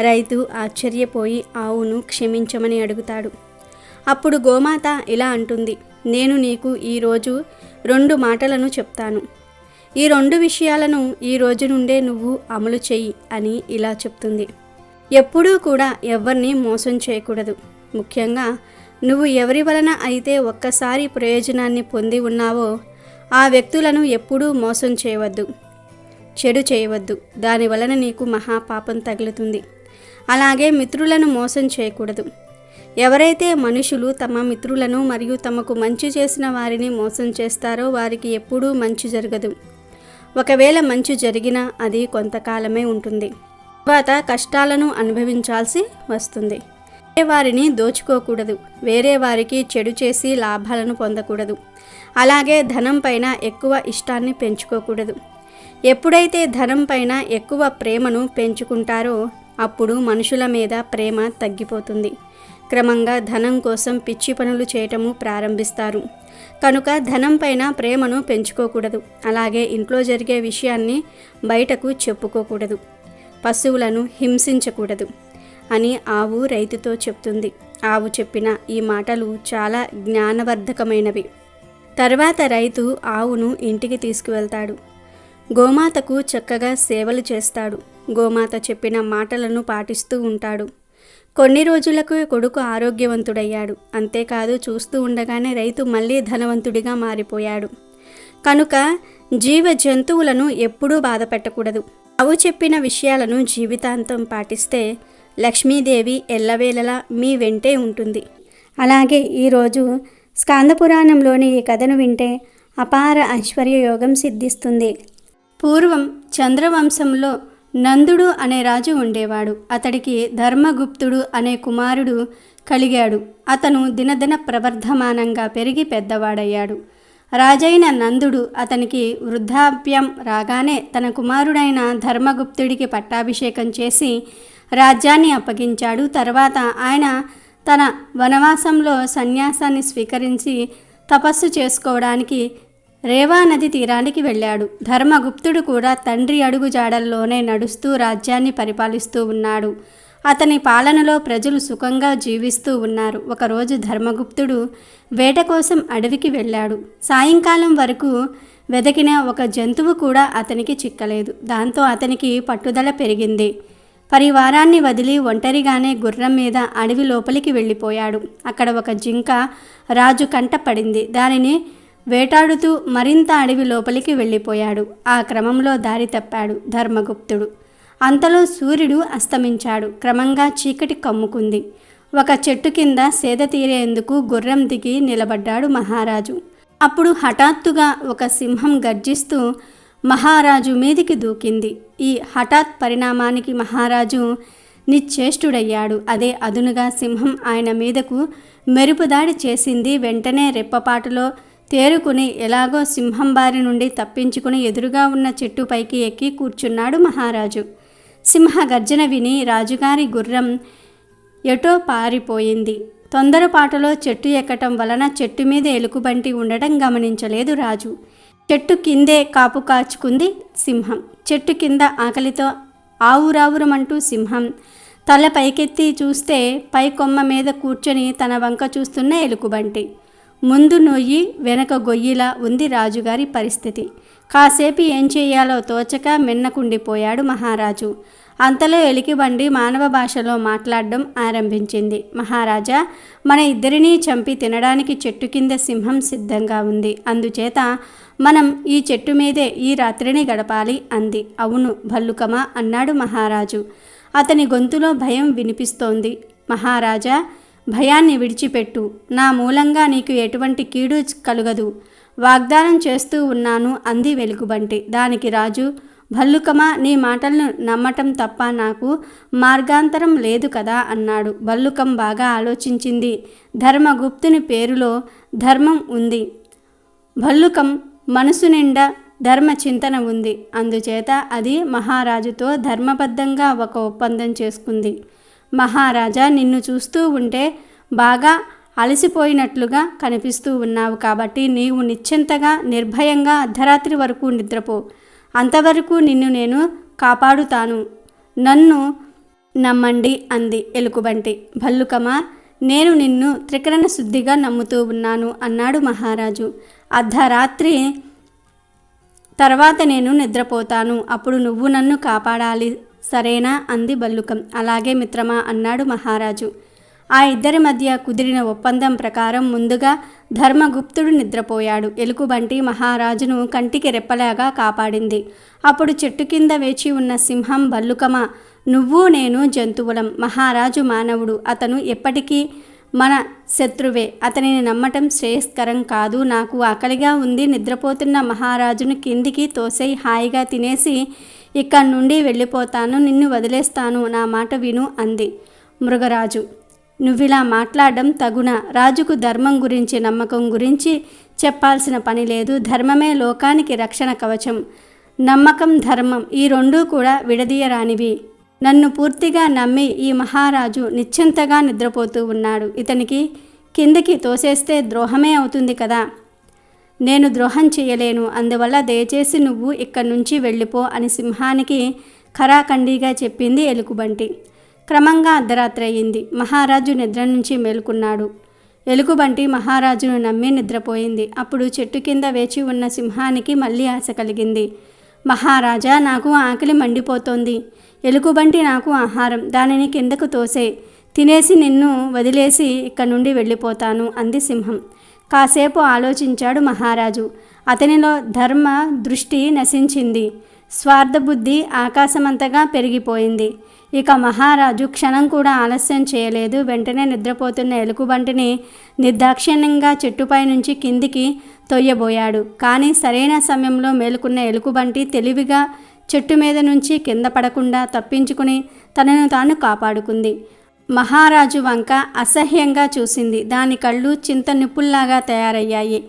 రైతు ఆశ్చర్యపోయి ఆవును క్షమించమని అడుగుతాడు. అప్పుడు గోమాత ఇలా అంటుంది, నేను నీకు ఈరోజు 2 మాటలను చెప్తాను. ఈ 2 విషయాలను ఈ రోజు నుండే నువ్వు అమలు చెయ్యి అని ఇలా చెప్తుంది. ఎప్పుడూ కూడా ఎవరిని మోసం చేయకూడదు. ముఖ్యంగా నువ్వు ఎవరి వలన అయితే ఒక్కసారి ప్రయోజనాన్ని పొంది ఉన్నావో ఆ వ్యక్తులను ఎప్పుడూ మోసం చేయవద్దు, చెడు చేయవద్దు. దానివలన నీకు మహాపాపం తగులుతుంది. అలాగే మిత్రులను మోసం చేయకూడదు. ఎవరైతే మనుషులు తమ మిత్రులను మరియు తమకు మంచి చేసిన వారిని మోసం చేస్తారో వారికి ఎప్పుడూ మంచి జరగదు. ఒకవేళ మంచి జరిగినా అది కొంతకాలమే ఉంటుంది. తర్వాత కష్టాలను అనుభవించాల్సి వస్తుంది. వేరే వారిని దోచుకోకూడదు. వేరే వారికి చెడు చేసి లాభాలను పొందకూడదు. అలాగే ధనం పైన ఎక్కువ ఇష్టాన్ని పెంచుకోకూడదు. ఎప్పుడైతే ధనం పైన ఎక్కువ ప్రేమను పెంచుకుంటారో అప్పుడు మనుషుల మీద ప్రేమ తగ్గిపోతుంది. క్రమంగా ధనం కోసం పిచ్చి పనులు చేయటము ప్రారంభిస్తారు. కనుక ధనం పైన ప్రేమను పెంచుకోకూడదు. అలాగే ఇంట్లో జరిగే విషయాన్ని బయటకు చెప్పుకోకూడదు. పశువులను హింసించకూడదు అని ఆవు రైతుతో చెప్తుంది. ఆవు చెప్పిన ఈ మాటలు చాలా జ్ఞానవర్ధకమైనవి. తర్వాత రైతు ఆవును ఇంటికి తీసుకువెళ్తాడు. గోమాతకు చక్కగా సేవలు చేస్తాడు. గోమాత చెప్పిన మాటలను పాటిస్తూ ఉంటాడు. కొన్ని రోజులకు కొడుకు ఆరోగ్యవంతుడయ్యాడు. అంతేకాదు, చూస్తూ ఉండగానే రైతు మళ్ళీ ధనవంతుడిగా మారిపోయాడు. కనుక జీవ జంతువులను ఎప్పుడూ బాధ పెట్టకూడదు. ఆవు చెప్పిన విషయాలను జీవితాంతం పాటిస్తే లక్ష్మీదేవి ఎల్లవేళలా మీ వెంటే ఉంటుంది. అలాగే ఈరోజు స్కాందపురాణంలోని ఈ కథను వింటే అపార ఐశ్వర్య యోగం సిద్ధిస్తుంది. పూర్వం చంద్రవంశంలో నందుడు అనే రాజు ఉండేవాడు. అతడికి ధర్మగుప్తుడు అనే కుమారుడు కలిగాడు. అతను దినదిన ప్రవర్ధమానంగా పెరిగి పెద్దవాడయ్యాడు. రాజైన నందుడు అతనికి వృద్ధాప్యం రాగానే తన కుమారుడైన ధర్మగుప్తుడికి పట్టాభిషేకం చేసి రాజ్యాన్ని అప్పగించాడు. తర్వాత ఆయన తన వనవాసంలో సన్యాసాన్ని స్వీకరించి తపస్సు చేసుకోవడానికి రేవా నది తీరానికి వెళ్ళాడు. ధర్మగుప్తుడు కూడా తండ్రి అడుగు జాడల్లోనే నడుస్తూ రాజ్యాన్ని పరిపాలిస్తూ ఉన్నాడు. అతని పాలనలో ప్రజలు సుఖంగా జీవిస్తూ ఉన్నారు. ఒకరోజు ధర్మగుప్తుడు వేట కోసం అడవికి వెళ్ళాడు. సాయంకాలం వరకు వెతికిన ఒక జంతువు కూడా అతనికి చిక్కలేదు. దాంతో అతనికి పట్టుదల పెరిగింది. పరివారాన్ని వదిలి ఒంటరిగానే గుర్రం మీద అడవి లోపలికి వెళ్ళిపోయాడు. అక్కడ ఒక జింక రాజు కంట పడింది. దానిని వేటాడుతూ మరింత అడవి లోపలికి వెళ్ళిపోయాడు. ఆ క్రమంలో దారి తప్పాడు ధర్మగుప్తుడు. అంతలో సూర్యుడు అస్తమించాడు. క్రమంగా చీకటి కమ్ముకుంది. ఒక చెట్టు కింద సేద తీరేందుకు గుర్రం దిగి నిలబడ్డాడు మహారాజు. అప్పుడు హఠాత్తుగా ఒక సింహం గర్జిస్తూ మహారాజు మీదికి దూకింది. ఈ హఠాత్ పరిణామానికి మహారాజు నిశ్చేష్టుడయ్యాడు. అదే అదునుగా సింహం ఆయన మీదకు మెరుపుదాడి చేసింది. వెంటనే రెప్పపాటులో తేరుకుని ఎలాగో సింహం బారి నుండి తప్పించుకుని ఎదురుగా ఉన్న చెట్టుపైకి ఎక్కి కూర్చున్నాడు మహారాజు. సింహ గర్జన విని రాజుగారి గుర్రం ఎటో పారిపోయింది. తొందరపాటులో చెట్టు ఎక్కటం వలన చెట్టు మీద ఎలుకబంటి ఉండటం గమనించలేదు రాజు. చెట్టు కిందే కాపు కాచుకుంది సింహం. చెట్టు కింద ఆకలితో ఆవురావురమంటూ సింహం తల పైకెత్తి చూస్తే పై కొమ్మ మీద కూర్చొని తన వంక చూస్తున్న ఎలుకబంటి. ముందు నొయ్యి వెనక గొయ్యిలా ఉంది రాజుగారి పరిస్థితి. కాసేపు ఏం చేయాలో తోచక మిన్నకుండిపోయాడు మహారాజు. అంతలో ఎలికిబండి మానవ భాషలో మాట్లాడడం ఆరంభించింది. మహారాజా, మన ఇద్దరినీ చంపి తినడానికి చెట్టు కింద సింహం సిద్ధంగా ఉంది. అందుచేత మనం ఈ చెట్టు మీదే ఈ రాత్రిని గడపాలి అంది. అవును భల్లుకమా అన్నాడు మహారాజు. అతని గొంతులో భయం వినిపిస్తోంది. మహారాజా, భయాన్ని విడిచిపెట్టు. నా మూలంగా నీకు ఎటువంటి కీడు కలుగదు. వాగ్దానం చేస్తూ ఉన్నాను అంది వెలుగుబంటి. దానికి రాజు, భల్లుకమా, నీ మాటలను నమ్మటం తప్ప నాకు మార్గాంతరం లేదు కదా అన్నాడు. భల్లుకం బాగా ఆలోచించింది. ధర్మగుప్తుని పేరులో ధర్మం ఉంది. భల్లుకం మనసు నిండా ధర్మ చింతన ఉంది. అందుచేత అది మహారాజుతో ధర్మబద్ధంగా ఒక ఒప్పందం చేసుకుంది. మహారాజా, నిన్ను చూస్తూ ఉంటే బాగా అలసిపోయినట్లుగా కనిపిస్తూ ఉన్నావు. కాబట్టి నీవు నిశ్చింతగా నిర్భయంగా అర్ధరాత్రి వరకు నిద్రపో. అంతవరకు నిన్ను నేను కాపాడుతాను. నన్ను నమ్మండి అంది ఎలుకబంటి. భల్లుకమా, నేను నిన్ను త్రికరణ శుద్ధిగా నమ్ముతూ ఉన్నాను అన్నాడు మహారాజు. అర్ధరాత్రి తర్వాత నేను నిద్రపోతాను. అప్పుడు నువ్వు నన్ను కాపాడాలి, సరేనా అంది భల్లుకం. అలాగే మిత్రమా అన్నాడు మహారాజు. ఆ ఇద్దరి మధ్య కుదిరిన ఒప్పందం ప్రకారం ముందుగా ధర్మగుప్తుడు నిద్రపోయాడు. ఎలుకబంటి మహారాజును కంటికి రెప్పలాగా కాపాడింది. అప్పుడు చెట్టు కింద వేచి ఉన్న సింహం, భల్లుకమా, నువ్వు నేను జంతువులం, మహారాజు మానవుడు. అతను ఎప్పటికీ మన శత్రువే. అతనిని నమ్మటం శ్రేయస్కరం కాదు. నాకు ఆకలిగా ఉంది. నిద్రపోతున్న మహారాజును కిందికి తోసేయి. హాయిగా తినేసి ఇక్కడి నుండి వెళ్ళిపోతాను. నిన్ను వదిలేస్తాను. నా మాట విను అంది. మృగరాజు, నువ్విలా మాట్లాడడం తగునా? రాజుకు ధర్మం గురించి నమ్మకం గురించి చెప్పాల్సిన పని లేదు. ధర్మమే లోకానికి రక్షణ కవచం. నమ్మకం ధర్మం ఈ రెండూ కూడా విడదీయరానివి. నన్ను పూర్తిగా నమ్మి ఈ మహారాజు నిశ్చింతగా నిద్రపోతూ ఉన్నాడు. ఇతనికి కిందకి తోసేస్తే ద్రోహమే అవుతుంది కదా. నేను ద్రోహం చేయలేను. అందువల్ల దయచేసి నువ్వు ఇక్కడి నుంచి వెళ్ళిపో అని సింహానికి ఖరాఖండిగా చెప్పింది ఎలుకబంటి. క్రమంగా అర్ధరాత్రి అయింది. మహారాజు నిద్ర నుంచి మేలుకున్నాడు. ఎలుకబంటి మహారాజును నమ్మి నిద్రపోయింది. అప్పుడు చెట్టు కింద వేచి ఉన్న సింహానికి మళ్ళీ ఆశ కలిగింది. మహారాజా, నాకు ఆకలి మండిపోతోంది. ఎలుకబంటి నాకు ఆహారం. దానిని కిందకు తోసే. తినేసి నిన్ను వదిలేసి ఇక్కడి నుండి వెళ్ళిపోతాను అంది సింహం. కాసేపు ఆలోచించాడు మహారాజు. అతనిలో ధర్మ దృష్టి నశించింది. స్వార్థబుద్ధి ఆకాశమంతగా పెరిగిపోయింది. ఇక మహారాజు క్షణం కూడా ఆలస్యం చేయలేదు. వెంటనే నిద్రపోతున్న ఎలుకబంటిని నిర్దాక్షిణ్యంగా చెట్టుపై నుంచి కిందికి తొయ్యబోయాడు. కానీ సరైన సమయంలో మేలుకున్న ఎలుకబంటి తెలివిగా చెట్టు మీద నుంచి కింద పడకుండా తప్పించుకుని తనను తాను కాపాడుకుంది. మహారాజు వంక అసహ్యంగా చూసింది. దాని కళ్ళు చింత నిప్పుల్లాగా తయారయ్యాయి.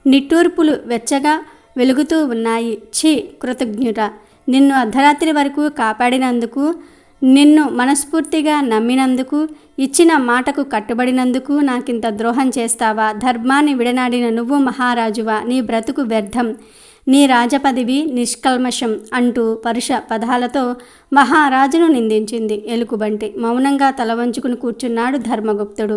నిట్టూర్పులు వెచ్చగా వెలుగుతూ ఉన్నాయి. ఛీ కృతజ్ఞురా, నిన్ను అర్ధరాత్రి వరకు కాపాడినందుకు, నిన్ను మనస్ఫూర్తిగా నమ్మినందుకు, ఇచ్చిన మాటకు కట్టుబడినందుకు నాకింత ద్రోహం చేస్తావా? ధర్మాన్ని విడనాడిన నువ్వు మహారాజువా? నీ బ్రతుకు వ్యర్థం, నీ రాజపదవి నిష్కల్మషం అంటూ పరుష పదాలతో మహారాజును నిందించింది ఎలుకబంటి. మౌనంగా తల వంచుకుని కూర్చున్నాడు ధర్మగుప్తుడు.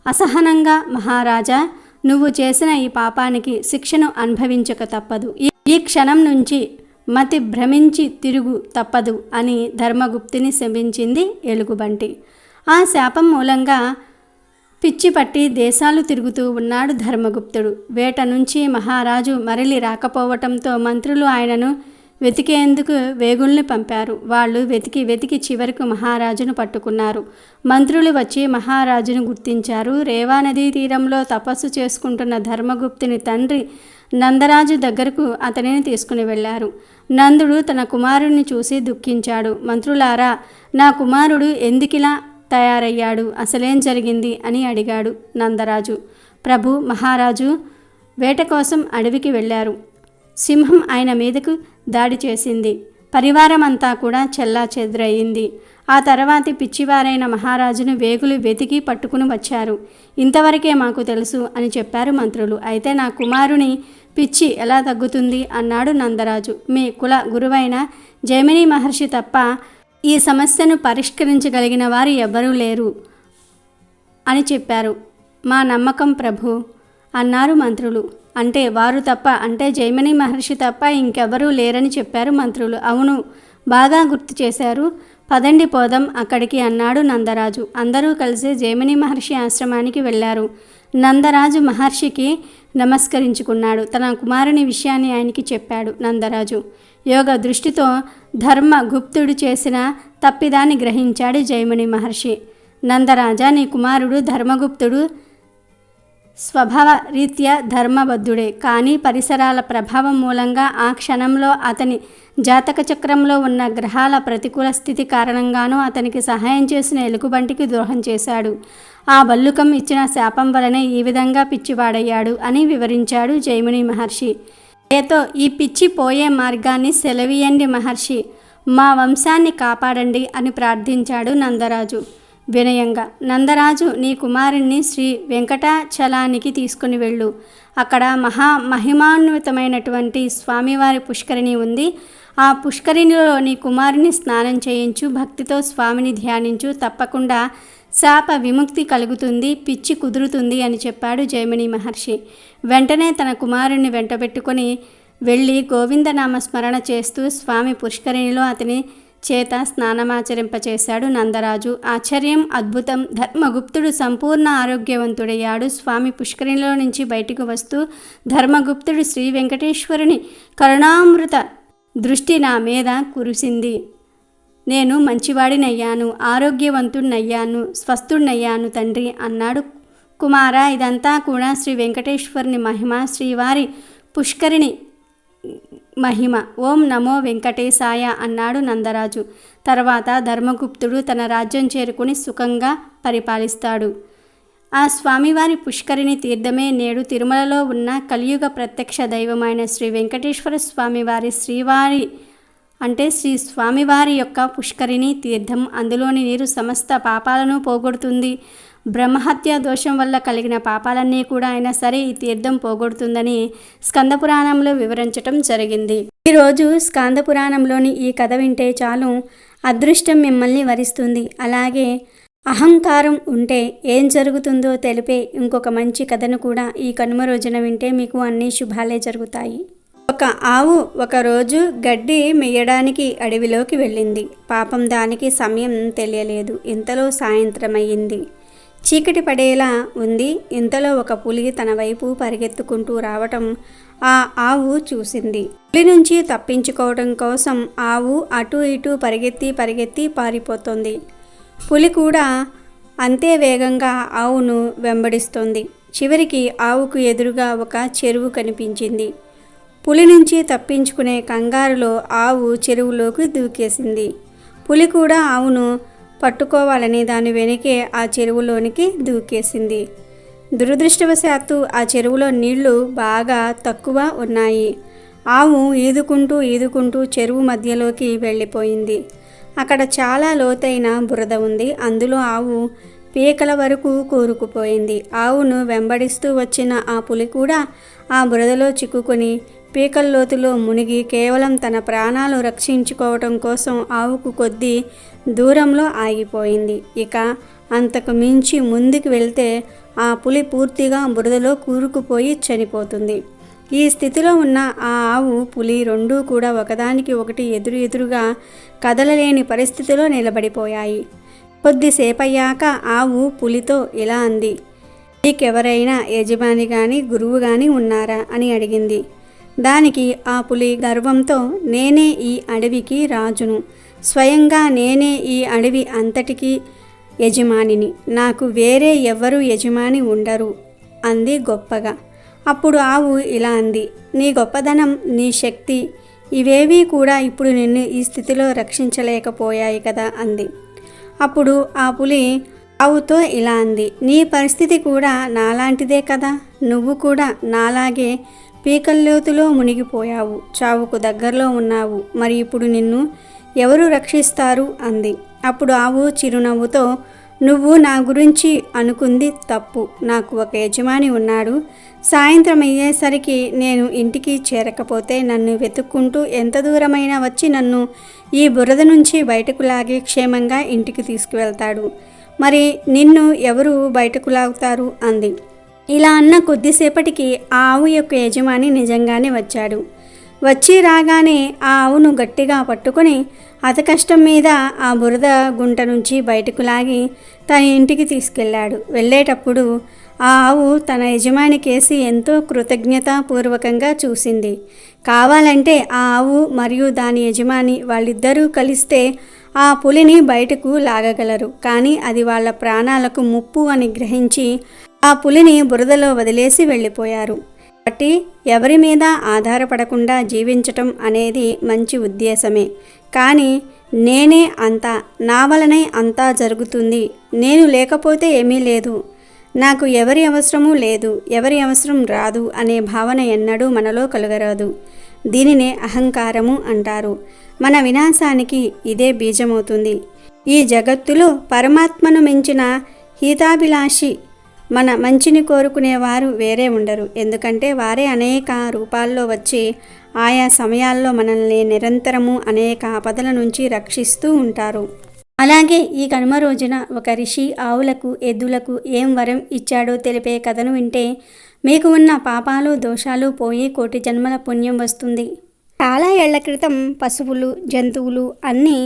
అసహనంగా, మహారాజా, నువ్వు చేసిన ఈ పాపానికి శిక్షను అనుభవించక తప్పదు. ఈ క్షణం నుంచి మతి భ్రమించి తిరుగు తప్పదు అని ధర్మగుప్తుని శపించింది ఎలుగుబంటి. ఆ శాపం మూలంగా పిచ్చి పట్టి దేశాలు తిరుగుతూ ఉన్నాడు ధర్మగుప్తుడు. వేట నుంచి మహారాజు మరలి రాకపోవటంతో మంత్రులు ఆయనను వెతికేందుకు వేగుల్ని పంపారు. వాళ్ళు వెతికి చివరకు మహారాజును పట్టుకున్నారు. మంత్రులు వచ్చి మహారాజును గుర్తించారు. రేవా నదీ తీరంలో తపస్సు చేసుకుంటున్న ధర్మగుప్తుని తండ్రి నందరాజు దగ్గరకు అతనిని తీసుకుని వెళ్ళారు. నందుడు తన కుమారుణ్ణి చూసి దుఃఖించాడు. మంత్రులారా, నా కుమారుడు ఎందుకిలా తయారయ్యాడు, అసలేం జరిగింది అని అడిగాడు నందరాజు. ప్రభు, మహారాజు వేట కోసం అడవికి వెళ్ళారు. సింహం ఆయన మీదకు దాడి చేసింది. పరివారమంతా కూడా చెల్లాచెదురయింది. ఆ తర్వాతి పిచ్చివారైన మహారాజును వేగులు వెతికి పట్టుకుని వచ్చారు. ఇంతవరకే మాకు తెలుసు అని చెప్పారు మంత్రులు. అయితే నా కుమారుని పిచ్చి ఎలా తగ్గుతుంది అన్నాడు నందరాజు. మీ కుల గురువైన జైమిని మహర్షి తప్ప ఈ సమస్యను పరిష్కరించగలిగిన వారు ఎవ్వరూ లేరు అని చెప్పారు. మా నమ్మకం ప్రభు అన్నారు మంత్రులు. అంటే వారు తప్ప, అంటే జైమిని మహర్షి తప్ప ఇంకెవరూ లేరని చెప్పారు మంత్రులు. అవును, బాగా గుర్తు చేశారు. పదండి పోదాం అక్కడికి అన్నాడు నందరాజు. అందరూ కలిసి జైమిని మహర్షి ఆశ్రమానికి వెళ్ళారు. నందరాజు మహర్షికి నమస్కరించుకున్నాడు. తన కుమారుని విషయాన్ని ఆయనకి చెప్పాడు నందరాజు. యోగ దృష్టితో ధర్మగుప్తుడు చేసిన తప్పిదాన్ని గ్రహించాడు జైమిని మహర్షి. నందరాజా, నీ కుమారుడు ధర్మగుప్తుడు స్వభావ రీత్యా ధర్మబద్ధుడే. కానీ పరిసరాల ప్రభావం మూలంగా ఆ క్షణంలో అతని జాతక చక్రంలో ఉన్న గ్రహాల ప్రతికూల స్థితి కారణంగానూ అతనికి సహాయం చేసిన ఎలుగుబంటికి ద్రోహం చేశాడు. ఆ భల్లుకం ఇచ్చిన శాపం వలనే ఈ విధంగా పిచ్చివాడయ్యాడు అని వివరించాడు జైమిని మహర్షి. ఏతో ఈ పిచ్చి పోయే మార్గాన్ని సెలవీయండి మహర్షి, మా వంశాన్ని కాపాడండి అని ప్రార్థించాడు నందరాజు వినయంగా. నందరాజు, నీ కుమారుణ్ణి శ్రీ వెంకటాచలానికి తీసుకుని వెళ్ళు. అక్కడ మహిమాన్వితమైనటువంటి స్వామివారి పుష్కరిణి ఉంది. ఆ పుష్కరిణిలో నీ కుమారుని స్నానం చేయించు. భక్తితో స్వామిని ధ్యానించు. తప్పకుండా శాప విముక్తి కలుగుతుంది, పిచ్చి కుదురుతుంది అని చెప్పాడు జైమిని మహర్షి. వెంటనే తన కుమారుణ్ణి వెంటబెట్టుకొని వెళ్ళి గోవిందనామ స్మరణ చేస్తూ స్వామి పుష్కరిణిలో అతని చేత స్నానమాచరింపచేశాడు నందరాజు. ఆశ్చర్యం, అద్భుతం! ధర్మగుప్తుడు సంపూర్ణ ఆరోగ్యవంతుడయ్యాడు. స్వామి పుష్కరిణిలో నుంచి బయటకు వస్తూ ధర్మగుప్తుడు శ్రీ వెంకటేశ్వరుని కరుణామృత దృష్టి నా మీద కురిసింది. నేను మంచివాడినయ్యాను, ఆరోగ్యవంతుడినయ్యాను, స్వస్థుడినయ్యాను తండ్రి అన్నాడు. కుమారా, ఇదంతా కూడా శ్రీ వెంకటేశ్వరుని మహిమ, శ్రీవారి పుష్కరిణి మహిమ. ఓం నమో వెంకటేశాయ అన్నాడు నందరాజు. తర్వాత ధర్మగుప్తుడు తన రాజ్యం చేరుకుని సుఖంగా పరిపాలిస్తాడు. ఆ స్వామివారి పుష్కరిణి తీర్థమే నేడు తిరుమలలో ఉన్న కలియుగ ప్రత్యక్ష దైవమైన శ్రీ వెంకటేశ్వర స్వామివారి శ్రీ స్వామివారి యొక్క పుష్కరిణి తీర్థం. అందులోని నీరు సమస్త పాపాలను పోగొడుతుంది. బ్రహ్మహత్య దోషం వల్ల కలిగిన పాపాలన్నీ కూడా అయినా సరే ఈ తీర్థం పోగొడుతుందని స్కందపురాణంలో వివరించటం జరిగింది. ఈరోజు స్కందపురాణంలోని ఈ కథ వింటే చాలు అదృష్టం మిమ్మల్ని వరిస్తుంది. అలాగే అహంకారం ఉంటే ఏం జరుగుతుందో తెలిపే ఇంకొక మంచి కథను కూడా ఈ కనుమ రోజున వింటే మీకు అన్ని శుభాలే జరుగుతాయి. ఒక ఆవు ఒకరోజు గడ్డి మేయడానికి అడవిలోకి వెళ్ళింది. పాపం దానికి సమయం తెలియలేదు. ఇంతలో సాయంత్రం అయ్యింది. చీకటి పడేలా ఉంది. ఇంతలో ఒక పులి తన వైపు పరిగెత్తుకుంటూ రావటం ఆ ఆవు చూసింది. పులి నుంచి తప్పించుకోవడం కోసం ఆవు అటు ఇటు పరిగెత్తి పారిపోతుంది. పులి కూడా అంతే వేగంగా ఆవును వెంబడిస్తోంది. చివరికి ఆవుకు ఎదురుగా ఒక చెరువు కనిపించింది. పులి నుంచి తప్పించుకునే కంగారులో ఆవు చెరువులోకి దూకేసింది. పులి కూడా ఆవును పట్టుకోవాలని దాని వెనకే ఆ చెరువులోనికి దూకేసింది. దురదృష్టవశాత్తు ఆ చెరువులో నీళ్లు బాగా తక్కువ ఉన్నాయి. ఆవు ఈదుకుంటూ చెరువు మధ్యలోకి వెళ్ళిపోయింది. అక్కడ చాలా లోతైన బురద ఉంది. అందులో ఆవు పీకల వరకు కూరుకుపోయింది. ఆవును వెంబడిస్తూ వచ్చిన ఆ పులి కూడా ఆ బురదలో చిక్కుకొని పీకల లోతులో మునిగి కేవలం తన ప్రాణాలు రక్షించుకోవటం కోసం ఆవుకు కొద్ది దూరంలో ఆగిపోయింది. ఇక అంతకు మించి ముందుకు వెళ్తే ఆ పులి పూర్తిగా బురదలో కూరుకుపోయి చనిపోతుంది. ఈ స్థితిలో ఉన్న ఆ ఆవు, పులి రెండూ కూడా ఒకదానికి ఒకటి ఎదురుగా కదలలేని పరిస్థితిలో నిలబడిపోయాయి. కొద్దిసేపయ్యాక ఆవు పులితో ఇలా అంది, నీకెవరైనా యజమాని కానీ గురువు కానీ ఉన్నారా అని అడిగింది. దానికి ఆ పులి గర్వంతో, నేనే ఈ అడవికి రాజును, స్వయంగా నేనే ఈ అడవి అంతటికీ యజమానిని, నాకు వేరే ఎవ్వరూ యజమాని ఉండరు అంది గొప్పగా. అప్పుడు ఆవు ఇలా అంది, నీ గొప్పదనం, నీ శక్తి ఇవేవీ కూడా ఇప్పుడు నిన్ను ఈ స్థితిలో రక్షించలేకపోయాయి కదా అంది. అప్పుడు ఆ పులి ఆవుతో ఇలా అంది, నీ పరిస్థితి కూడా నాలాంటిదే కదా, నువ్వు కూడా నాలాగే పీకల్లోతులో మునిగిపోయావు, చావుకు దగ్గరలో ఉన్నావు, మరి ఇప్పుడు నిన్ను ఎవరు రక్షిస్తారు అంది. అప్పుడు ఆవు చిరునవ్వుతో, నువ్వు నా గురించి అనుకుంది తప్పు, నాకు ఒక యజమాని ఉన్నాడు, సాయంత్రం అయ్యేసరికి నేను ఇంటికి చేరకపోతే నన్ను వెతుక్కుంటూ ఎంత దూరమైనా వచ్చి నన్ను ఈ బురద నుంచి బయటకు లాగి క్షేమంగా ఇంటికి తీసుకువెళ్తాడు, మరి నిన్ను ఎవరు బయటకు లాగుతారు అంది. ఇలా అన్న కొద్దిసేపటికి ఆ ఆవు యొక్క యజమాని నిజంగానే వచ్చాడు. వచ్చి రాగానే ఆ ఆవును గట్టిగా పట్టుకొని అతి కష్టం మీద ఆ బురద గుంట నుంచి బయటకు లాగి తన ఇంటికి తీసుకెళ్ళాడు. వెళ్ళేటప్పుడు ఆ ఆవు తన యజమాని కేసి ఎంతో కృతజ్ఞతాపూర్వకంగా చూసింది. కావాలంటే ఆ ఆవు మరియు దాని యజమాని వాళ్ళిద్దరూ కలిస్తే ఆ పులిని బయటకు లాగగలరు, కానీ అది వాళ్ళ ప్రాణాలకు ముప్పు అని గ్రహించి ఆ పులిని బురదలో వదిలేసి వెళ్ళిపోయారు. కాబట్టి ఎవరి మీద ఆధారపడకుండా జీవించటం అనేది మంచి ఉద్దేశమే, కానీ నేనే అంతా, నా వలనే అంతా జరుగుతుంది, నేను లేకపోతే ఏమీ లేదు, నాకు ఎవరి అవసరమూ లేదు, ఎవరి అవసరం రాదు అనే భావన ఎన్నడూ మనలో కలుగరాదు. దీనినే అహంకారము అంటారు. మన వినాశానికి ఇదే బీజమవుతుంది. ఈ జగత్తులో పరమాత్మను మించిన హితాభిలాషి, మన మంచిని కోరుకునేవారు వేరే ఉండరు. ఎందుకంటే వారే అనేక రూపాల్లో వచ్చి ఆయా సమయాల్లో మనల్ని నిరంతరము అనేక ఆపదల నుంచి రక్షిస్తూ ఉంటారు. అలాగే ఈ కనుమ రోజున ఒక ఋషి ఆవులకు, ఎద్దులకు ఏం వరం ఇచ్చాడో తెలిపే కథను వింటే మీకు ఉన్న పాపాలు, దోషాలు పోయి కోటి జన్మల పుణ్యం వస్తుంది. చాలా ఏళ్ల క్రితం పశువులు, జంతువులు అన్నీ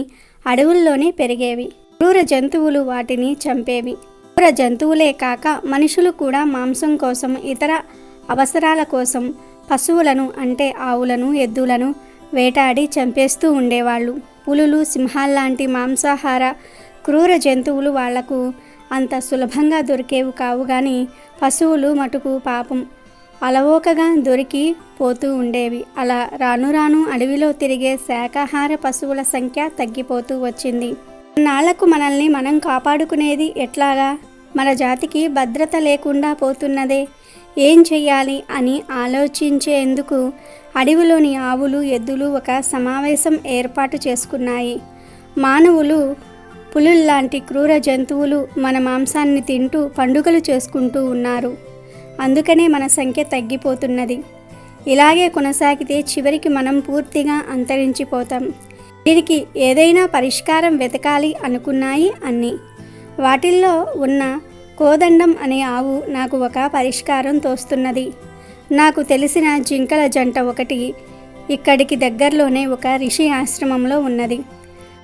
అడవుల్లోనే పెరిగేవి. క్రూర జంతువులు వాటిని చంపేవి. క్రూర జంతువులే కాక మనుషులు కూడా మాంసం కోసం, ఇతర అవసరాల కోసం పశువులను అంటే ఆవులను, ఎద్దులను వేటాడి చంపేస్తూ ఉండేవాళ్ళు. పులులు, సింహాల్లాంటి మాంసాహార క్రూర జంతువులు వాళ్లకు అంత సులభంగా దొరికేవి కావు, కానీ పశువులు మటుకు పాపం అలవోకగా దొరికి పోతూ ఉండేవి. అలా రాను రాను అడవిలో తిరిగే శాకాహార పశువుల సంఖ్య తగ్గిపోతూ వచ్చింది. నాళ్లకు మనల్ని మనం కాపాడుకునేది ఎట్లాగా? మన జాతికి భద్రత లేకుండా పోతున్నదే, ఏం చెయ్యాలి అని ఆలోచించేందుకు అడవిలోని ఆవులు, ఎద్దులు ఒక సమావేశం ఏర్పాటు చేసుకున్నాయి. మానవులు, పులుల్లాంటి క్రూర జంతువులు మన మాంసాన్ని తింటూ పండుగలు చేసుకుంటూ ఉన్నారు. అందుకనే మన సంఖ్య తగ్గిపోతున్నది. ఇలాగే కొనసాగితే చివరికి మనం పూర్తిగా అంతరించిపోతాం. దీనికి ఏదైనా పరిష్కారం వెతకాలి అనుకున్నాయి అన్నీ. వాటిల్లో ఉన్న కోదండం అనే ఆవు నాకు ఒక పరిష్కారం తోస్తున్నది. నాకు తెలిసిన జింకల జంట ఒకటి ఇక్కడికి దగ్గరలోనే ఒక ఋషి ఆశ్రమంలో ఉన్నది.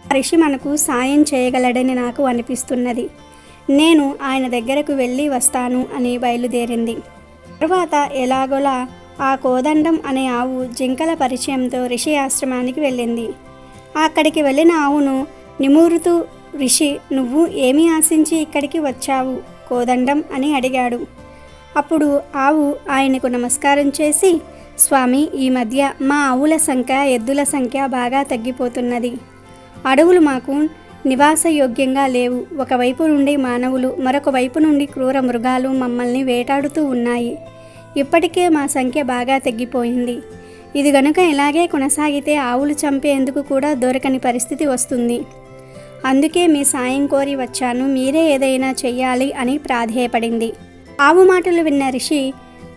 ఆ ఋషి మనకు సాయం చేయగలడని నాకు అనిపిస్తున్నది. నేను ఆయన దగ్గరకు వెళ్ళి వస్తాను అని బయలుదేరింది. తర్వాత ఎలాగోలా ఆ కోదండం అనే ఆవు జింకల పరిచయంతో ఋషి ఆశ్రమానికి వెళ్ళింది. అక్కడికి వెళ్ళిన ఆవును నిమురుతూ, ఋషి, నువ్వు ఏమి ఆశించి ఇక్కడికి వచ్చావు కోదండం అని అడిగాడు. అప్పుడు ఆవు ఆయనకు నమస్కారం చేసి, స్వామి, ఈ మధ్య మా ఆవుల సంఖ్య, ఎద్దుల సంఖ్య బాగా తగ్గిపోతున్నది. అడవులు మాకు నివాసయోగ్యంగా లేవు. ఒకవైపు నుండి మానవులు, మరొక వైపు నుండి క్రూర మృగాలు మమ్మల్ని వేటాడుతూ ఉన్నాయి. ఇప్పటికే మా సంఖ్య బాగా తగ్గిపోయింది. ఇది గనుక ఇలాగే కొనసాగితే ఆవులు చంపేందుకు కూడా దొరకని పరిస్థితి వస్తుంది. అందుకే మీ సాయం కోరి వచ్చాను, మీరే ఏదైనా చెయ్యాలి అని ప్రాధేయపడింది. ఆవు మాటలు విన్న ఋషి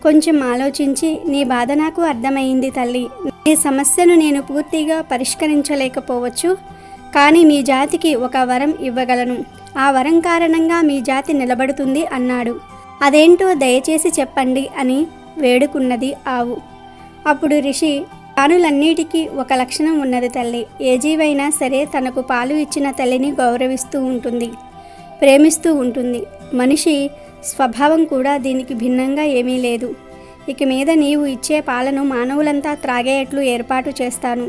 కొంచెం ఆలోచించి, నీ బాధ నాకు అర్థమైంది తల్లి. ఈ సమస్యను నేను పూర్తిగా పరిష్కరించలేకపోవచ్చు, కానీ మీ జాతికి ఒక వరం ఇవ్వగలను. ఆ వరం కారణంగా మీ జాతి నిలబడుతుంది అన్నాడు. అదేంటో దయచేసి చెప్పండి అని వేడుకున్నది ఆవు. అప్పుడు ఋషి, ప్రాణులన్నిటికీ ఒక లక్షణం ఉన్నది తల్లి. ఏ జీవైనా సరే తనకు పాలు ఇచ్చిన తల్లిని గౌరవిస్తూ ఉంటుంది, ప్రేమిస్తూ ఉంటుంది. మనిషి స్వభావం కూడా దీనికి భిన్నంగా ఏమీ లేదు. ఇక మీద నీవు ఇచ్చే పాలను మానవులంతా త్రాగేట్లు ఏర్పాటు చేస్తాను.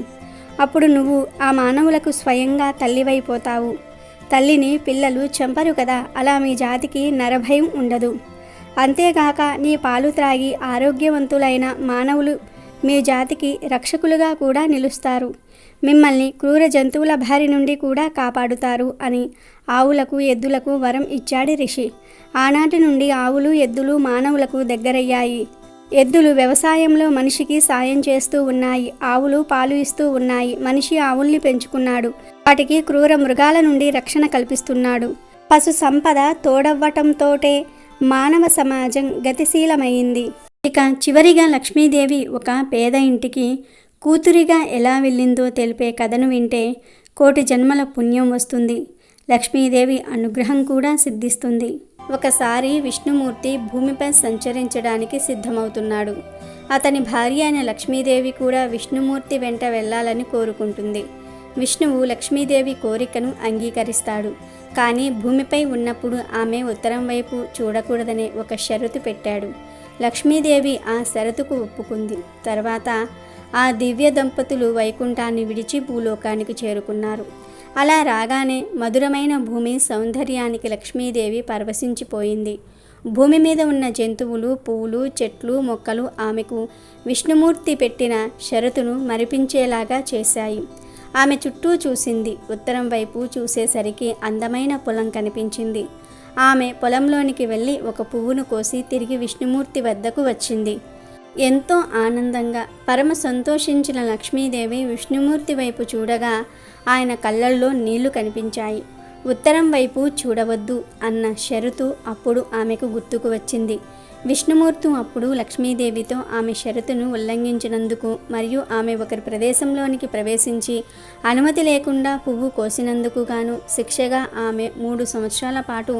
అప్పుడు నువ్వు ఆ మానవులకు స్వయంగా తల్లివైపోతావు. తల్లిని పిల్లలు చంపరు కదా, అలా మీ జాతికి నరభయం ఉండదు. అంతేగాక నీ పాలు త్రాగి ఆరోగ్యవంతులైన మానవులు మీ జాతికి రక్షకులుగా కూడా నిలుస్తారు. మిమ్మల్ని క్రూర జంతువుల బారి నుండి కూడా కాపాడుతారు అని ఆవులకు ఎద్దులకు వరం ఇచ్చాడు ఋషి. ఆనాటి నుండి ఆవులు ఎద్దులు మానవులకు దగ్గరయ్యాయి. ఎద్దులు వ్యవసాయంలో మనిషికి సాయం చేస్తూ ఉన్నాయి. ఆవులు పాలు ఇస్తూ ఉన్నాయి. మనిషి ఆవుల్ని పెంచుకున్నాడు. వాటికి క్రూర మృగాల నుండి రక్షణ కల్పిస్తున్నాడు. పశు సంపద తోడవ్వటంతోటే మానవ సమాజం గతిశీలమైంది. ఇక చివరిగా లక్ష్మీదేవి ఒక పేద ఇంటికి కూతురిగా ఎలా వెళ్ళిందో తెలిపే కథను వింటే కోటి జన్మల పుణ్యం వస్తుంది. లక్ష్మీదేవి అనుగ్రహం కూడా సిద్ధిస్తుంది. ఒకసారి విష్ణుమూర్తి భూమిపై సంచరించడానికి సిద్ధమవుతున్నాడు. అతని భార్య అయిన లక్ష్మీదేవి కూడా విష్ణుమూర్తి వెంట వెళ్ళాలని కోరుకుంటుంది. విష్ణువు లక్ష్మీదేవి కోరికను అంగీకరిస్తాడు. కానీ భూమిపై ఉన్నప్పుడు ఆమె ఉత్తరం వైపు చూడకూడదనే ఒక షరతు పెట్టాడు. లక్ష్మీదేవి ఆ షరతుకు ఒప్పుకుంది. తర్వాత ఆ దివ్య దంపతులు వైకుంఠాన్ని విడిచి భూలోకానికి చేరుకున్నారు. అలా రాగానే మధురమైన భూమి సౌందర్యానికి లక్ష్మీదేవి పరవశించిపోయింది. భూమి మీద ఉన్న జంతువులు, పువ్వులు, చెట్లు, మొక్కలు ఆమెకు విష్ణుమూర్తి పెట్టిన షరతును మరిపించేలాగా చేశాయి. ఆమె చుట్టూ చూసింది. ఉత్తరం వైపు చూసేసరికి అందమైన పొలం కనిపించింది. ఆమె పొలంలోనికి వెళ్ళి ఒక పువ్వును కోసి తిరిగి విష్ణుమూర్తి వద్దకు వచ్చింది. ఎంతో ఆనందంగా పరమ సంతోషించిన లక్ష్మీదేవి విష్ణుమూర్తి వైపు చూడగా ఆయన కళ్ళల్లో నీళ్లు కనిపించాయి. ఉత్తరం వైపు చూడవద్దు అన్న షరతు అప్పుడు ఆమెకు గుర్తుకు వచ్చింది. విష్ణుమూర్తి అప్పుడు లక్ష్మీదేవితో ఆమె షరతును ఉల్లంఘించినందుకు మరియు ఆమె ఒకరి ప్రదేశంలోనికి ప్రవేశించి అనుమతి లేకుండా పువ్వు కోసినందుకు గాను శిక్షగా ఆమె 3 సంవత్సరాల పాటు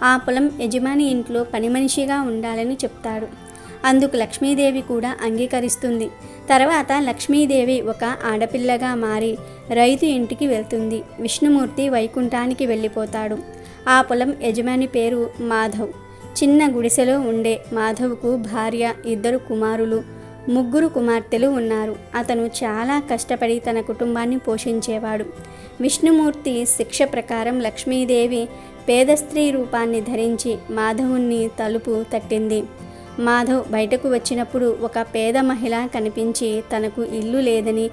ఆ పొలం యజమాని ఇంట్లో పని మనిషిగా ఉండాలని చెప్తాడు. అందుకు లక్ష్మీదేవి కూడా అంగీకరిస్తుంది. తర్వాత లక్ష్మీదేవి ఒక ఆడపిల్లగా మారి రైతు ఇంటికి వెళ్తుంది. విష్ణుమూర్తి వైకుంఠానికి వెళ్ళిపోతాడు. ఆ పొలం యజమాని పేరు మాధవ్. చిన్న గుడిసెలో ఉండే మాధవ్కు భార్య, 2 కుమారులు, 3 కుమార్తెలు ఉన్నారు. అతను చాలా కష్టపడి తన కుటుంబాన్ని పోషించేవాడు. విష్ణుమూర్తి శిక్ష ప్రకారం లక్ష్మీదేవి పేద స్త్రీ రూపాన్ని ధరించి మాధవుని తలుపు తట్టింది. మాధవ్ బయటకు వచ్చినప్పుడు ఒక పేద మహిళ కనిపించి తనకు ఇల్లు లేదని,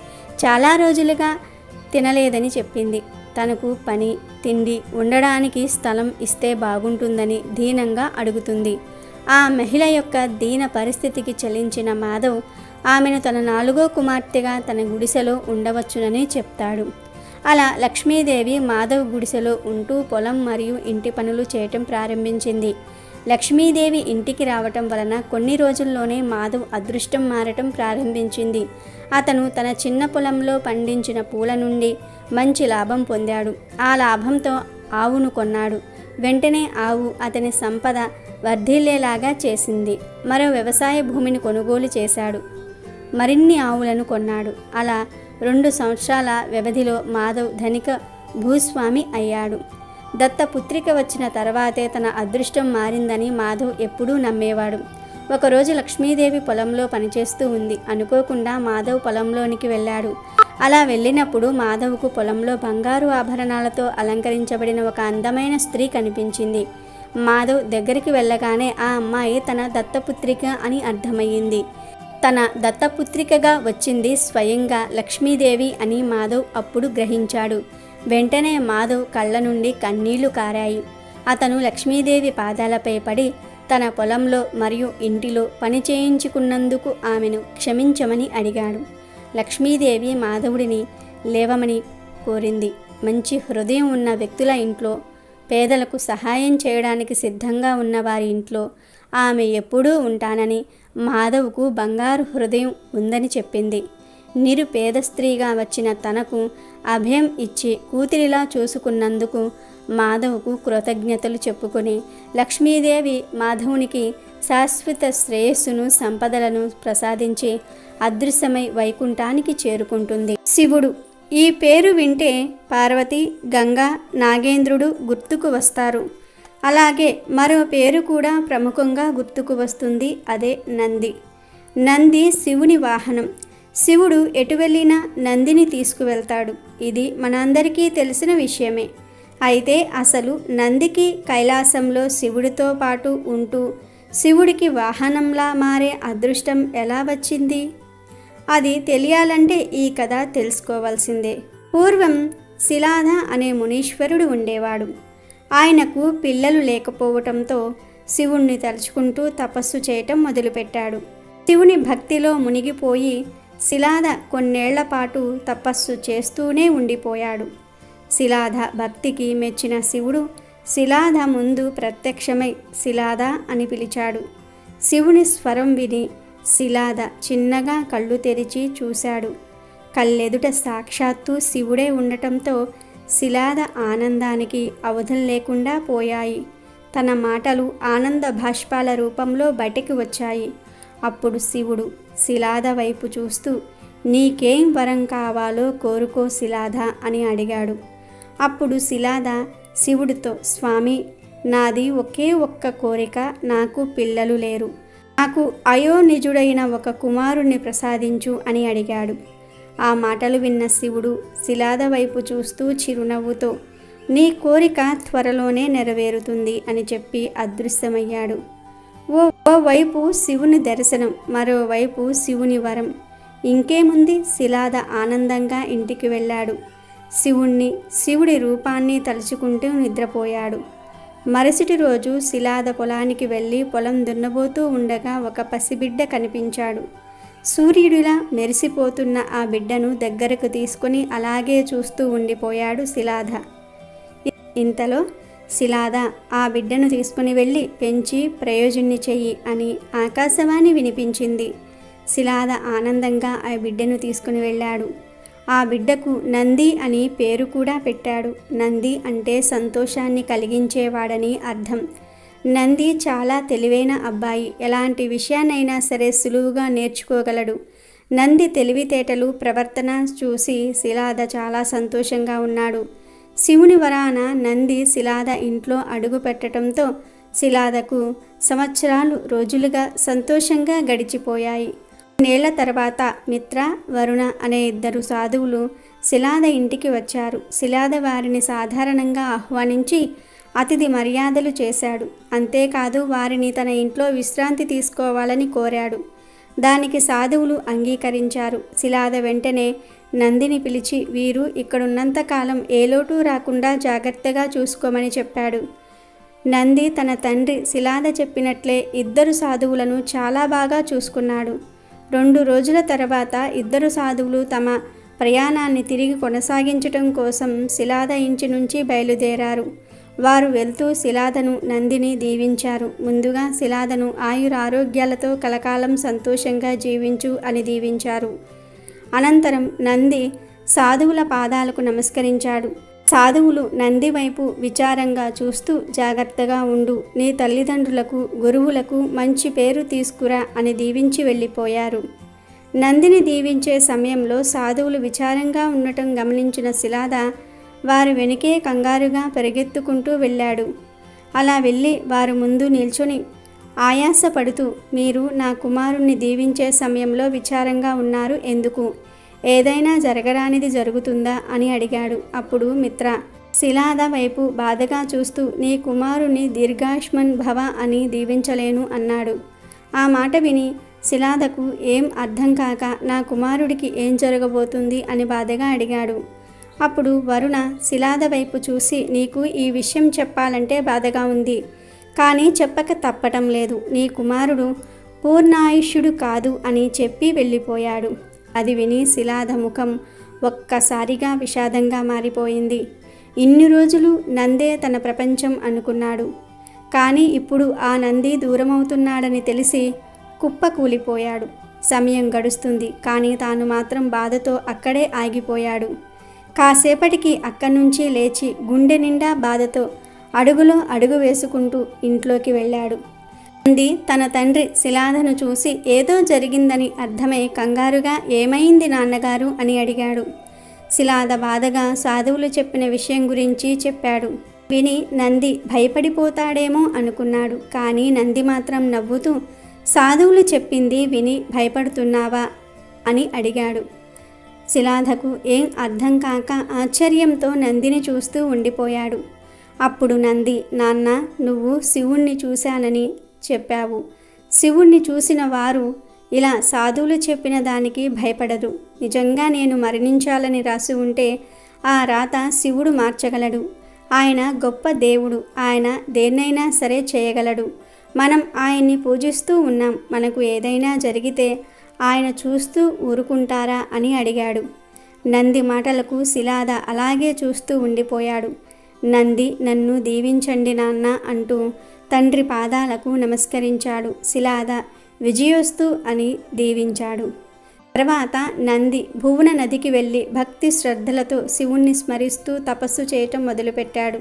చాలా రోజులుగా తినలేదని చెప్పింది. తనకు పని, తిండి, ఉండడానికి స్థలం ఇస్తే బాగుంటుందని దీనంగా అడుగుతుంది. ఆ మహిళ యొక్క దీన పరిస్థితికి చలించిన మాధవ్ ఆమెను తన 4వ కుమార్తెగా తన గుడిసెలో ఉండవచ్చునని చెప్తాడు. అలా లక్ష్మీదేవి మాధవ్ గుడిసెలో ఉంటూ పొలం మరియు ఇంటి పనులు చేయటం ప్రారంభించింది. లక్ష్మీదేవి ఇంటికి రావటం వలన కొన్ని రోజుల్లోనే మాధవ్ అదృష్టం మారటం ప్రారంభించింది. అతను తన చిన్న పొలంలో పండించిన పూల నుండి మంచి లాభం పొందాడు. ఆ లాభంతో ఆవును కొన్నాడు. వెంటనే ఆవు అతని సంపద వర్ధిల్లేలాగా చేసింది. మరో వ్యవసాయ భూమిని కొనుగోలు చేశాడు. మరిన్ని ఆవులను కొన్నాడు. అలా 2 సంవత్సరాల వ్యవధిలో మాధవ్ ధనిక భూస్వామి అయ్యాడు. దత్తపుత్రిక వచ్చిన తర్వాతే తన అదృష్టం మారిందని మాధవ్ ఎప్పుడూ నమ్మేవాడు. ఒకరోజు లక్ష్మీదేవి పొలంలో పనిచేస్తూ ఉంది. అనుకోకుండా మాధవ్ పొలంలోనికి వెళ్ళాడు. అలా వెళ్ళినప్పుడు మాధవ్కు పొలంలో బంగారు ఆభరణాలతో అలంకరించబడిన ఒక అందమైన స్త్రీ కనిపించింది. మాధవ్ దగ్గరికి వెళ్ళగానే ఆ అమ్మాయి తన దత్తపుత్రిక అని అర్థమయ్యింది. తన దత్తపుత్రికగా వచ్చింది స్వయంగా లక్ష్మీదేవి అని మాధవ్ అప్పుడు గ్రహించాడు. వెంటనే మాధవ్ కళ్ళ నుండి కన్నీళ్లు కారాయి. అతను లక్ష్మీదేవి పాదాలపై పడి తన పొలంలో మరియు ఇంటిలో పని చేయించుకున్నందుకు ఆమెను క్షమించమని అడిగాడు. లక్ష్మీదేవి మాధవుడిని లేవమని కోరింది. మంచి హృదయం ఉన్న వ్యక్తుల ఇంట్లో, పేదలకు సహాయం చేయడానికి సిద్ధంగా ఉన్న వారి ఇంట్లో ఆమె ఎప్పుడూ ఉంటానని, మాధవ్కు బంగారు హృదయం ఉందని చెప్పింది. నిరుపేద స్త్రీగా వచ్చిన తనకు అభయం ఇచ్చి కూతురిలా చూసుకున్నందుకు మాధవ్కు కృతజ్ఞతలు చెప్పుకొని లక్ష్మీదేవి మాధవునికి శాశ్వత శ్రేయస్సును సంపదలను ప్రసాదించి అదృశ్యమై వైకుంఠానికి చేరుకుంటుంది. శివుడు ఈ పేరు వింటే పార్వతి, గంగా, నాగేంద్రుడు గుర్తుకు వస్తారు. అలాగే మరో పేరు కూడా ప్రముఖంగా గుర్తుకు వస్తుంది, అదే నంది. నంది శివుని వాహనం. శివుడు ఎటు వెళ్ళినా నందిని తీసుకువెళ్తాడు. ఇది మనందరికీ తెలిసిన విషయమే. అయితే అసలు నందికి కైలాసంలో శివుడితో పాటు ఉంటూ శివుడికి వాహనంలా మారే అదృష్టం ఎలా వచ్చింది? అది తెలియాలంటే ఈ కథ తెలుసుకోవాల్సిందే. పూర్వం శిలాద అనే మునీశ్వరుడు ఉండేవాడు. ఆయనకు పిల్లలు లేకపోవటంతో శివుణ్ణి తలుచుకుంటూ తపస్సు చేయటం మొదలుపెట్టాడు. శివుని భక్తిలో మునిగిపోయి శిలాద కొన్నేళ్ల పాటు తపస్సు చేస్తూనే ఉండిపోయాడు. శిలాద భక్తికి మెచ్చిన శివుడు శిలాద ముందు ప్రత్యక్షమై శిలాద అని పిలిచాడు. శివుని స్వరం విని శిలాద చిన్నగా కళ్ళు తెరిచి చూశాడు. కళ్ళెదుట సాక్షాత్తు శివుడే ఉండటంతో శిలాద ఆనందానికి అవధులు లేకుండా పోయాయి. తన మాటలు ఆనంద భాష్పాల రూపంలో బయటికి వచ్చాయి. అప్పుడు శివుడు శిలాద వైపు చూస్తూ నీకేం వరం కావాలో కోరుకో శిలాద అని అడిగాడు. అప్పుడు శిలాద శివుడితో స్వామి, నాది ఒకే ఒక్క కోరిక, నాకు పిల్లలు లేరు. నాకు అయోనిజుడైన ఒక కుమారుణ్ణి ప్రసాదించు అని అడిగాడు. ఆ మాటలు విన్న శివుడు శిలాద వైపు చూస్తూ చిరునవ్వుతో నీ కోరిక త్వరలోనే నెరవేరుతుంది అని చెప్పి అదృశ్యమయ్యాడు. ఓవైపు శివుని దర్శనం, మరోవైపు శివుని వరం. ఇంకేముంది, శిలాద ఆనందంగా ఇంటికి వెళ్ళాడు. శివుడి రూపాన్ని తలుచుకుంటూ నిద్రపోయాడు. మరుసటి రోజు శిలాద పొలానికి వెళ్ళి పొలం దున్నబోతూ ఉండగా ఒక పసిబిడ్డ కనిపించాడు. సూర్యుడిలా మెరిసిపోతున్న ఆ బిడ్డను దగ్గరకు తీసుకుని అలాగే చూస్తూ ఉండిపోయాడు శిలాద. ఇంతలో శిలాద ఆ బిడ్డను తీసుకుని వెళ్ళి పెంచి ప్రయోజుణ్ణి చెయ్యి అని ఆకాశవాణి వినిపించింది. శిలాద ఆనందంగా ఆ బిడ్డను తీసుకుని వెళ్ళాడు. ఆ బిడ్డకు నంది అని పేరు కూడా పెట్టాడు. నంది అంటే సంతోషాన్ని కలిగించేవాడని అర్థం. నంది చాలా తెలివైన అబ్బాయి. ఎలాంటి విషయాన్నైనా సరే సులువుగా నేర్చుకోగలడు. నంది తెలివితేటలు, ప్రవర్తన చూసి శిలాద చాలా సంతోషంగా ఉన్నాడు. శివుని వరాన నంది శిలాద ఇంట్లో అడుగు పెట్టడంతో శిలాదకు సంవత్సరాలు రోజులుగా సంతోషంగా గడిచిపోయాయి. నేళ్ల తర్వాత మిత్ర, వరుణ అనే ఇద్దరు సాధువులు శిలాద ఇంటికి వచ్చారు. శిలాద వారిని సాధారణంగా ఆహ్వానించి అతిథి మర్యాదలు చేశాడు. అంతేకాదు వారిని తన ఇంట్లో విశ్రాంతి తీసుకోవాలని కోరాడు. దానికి సాధువులు అంగీకరించారు. శిలాద వెంటనే నందిని పిలిచి వీరు ఇక్కడున్నంతకాలం ఏ లోటు రాకుండా జాగ్రత్తగా చూసుకోమని చెప్పాడు. నంది తన తండ్రి శిలాద చెప్పినట్లే ఇద్దరు సాధువులను చాలా బాగా చూసుకున్నాడు. 2 రోజుల తర్వాత ఇద్దరు సాధువులు తమ ప్రయాణాన్ని తిరిగి కొనసాగించటం కోసం శిలాద ఇంటి నుంచి బయలుదేరారు. వారు వెళ్తూ శిలాదను, నందిని దీవించారు. ముందుగా శిలాదను ఆయురారోగ్యాలతో కలకాలం సంతోషంగా జీవించు అని దీవించారు. అనంతరం నంది సాధువుల పాదాలకు నమస్కరించాడు. సాధువులు నంది వైపు విచారంగా చూస్తూ జాగ్రత్తగా ఉండు, నీ తల్లిదండ్రులకు, గురువులకు మంచి పేరు తీసుకురా అని దీవించి వెళ్ళిపోయారు. నందిని దీవించే సమయంలో సాధువులు విచారంగా ఉండటం గమనించిన శిలాద వారి వెనుకే కంగారుగా పరిగెత్తుకుంటూ వెళ్ళాడు. అలా వెళ్ళి వారు ముందు నిల్చొని ఆయాసపడుతూ మీరు నా కుమారుణ్ణి దీవించే సమయంలో విచారంగా ఉన్నారు ఎందుకు? ఏదైనా జరగరానిది జరుగుతుందా అని అడిగాడు. అప్పుడు మిత్ర శిలాద వైపు బాధగా చూస్తూ నీ కుమారుని దీర్ఘాయుష్మన్ భవ అని దీవించలేను అన్నాడు. ఆ మాట విని శిలాదకు ఏం అర్థం కాక నా కుమారుడికి ఏం జరగబోతుంది అని బాధగా అడిగాడు. అప్పుడు వరుణ శిలాద వైపు చూసి నీకు ఈ విషయం చెప్పాలంటే బాధగా ఉంది, కానీ చెప్పక తప్పటం లేదు. నీ కుమారుడు పూర్ణాయుష్యుడు కాదు అని చెప్పి వెళ్ళిపోయాడు. అది విని శిలాద ముఖం ఒక్కసారిగా విషాదంగా మారిపోయింది. ఇన్ని రోజులు నందే తన ప్రపంచం అనుకున్నాడు. కానీ ఇప్పుడు ఆ నంది దూరమవుతున్నాడని తెలిసి కుప్పకూలిపోయాడు. సమయం గడుస్తుంది, కానీ తాను మాత్రం బాధతో అక్కడే ఆగిపోయాడు. కాసేపటికి అక్కడి నుంచి లేచి గుండె నిండా బాధతో అడుగులో అడుగు వేసుకుంటూ ఇంట్లోకి వెళ్ళాడు. నంది తన తండ్రి శిలాధను చూసి ఏదో జరిగిందని అర్థమై కంగారుగా ఏమైంది నాన్నగారు అని అడిగాడు. శిలాధ బాధగా సాధువులు చెప్పిన విషయం గురించి చెప్పాడు. విని నంది భయపడిపోతాడేమో అనుకున్నాడు. కానీ నంది మాత్రం నవ్వుతూ సాధువులు చెప్పింది విని భయపడుతున్నావా అని అడిగాడు. శిలాధకు ఏం అర్థం కాక ఆశ్చర్యంతో నందిని చూస్తూ ఉండిపోయాడు. అప్పుడు నంది, నాన్న, నువ్వు శివుణ్ణి చూశానని చెప్పావు. శివుణ్ణి చూసిన వారు ఇలా సాధువులు చెప్పిన దానికి భయపడరు. నిజంగా నేను మరణించాలని రాసి ఉంటే ఆ రాత శివుడు మార్చగలడు. ఆయన గొప్ప దేవుడు. ఆయన దేన్నైనా సరే చేయగలడు. మనం ఆయన్ని పూజిస్తూ ఉన్నాం. మనకు ఏదైనా జరిగితే ఆయన చూస్తూ ఊరుకుంటారా అని అడిగాడు. నంది మాటలకు శిలాధ అలాగే చూస్తూ ఉండిపోయాడు. నంది, నన్ను దీవించండి నాన్న అంటూ తండ్రి పాదాలకు నమస్కరించాడు. శిలాధ విజయోస్తు అని దీవించాడు. తర్వాత నంది భువన నదికి వెళ్ళి భక్తి శ్రద్ధలతో శివుణ్ణి స్మరిస్తూ తపస్సు చేయటం మొదలుపెట్టాడు.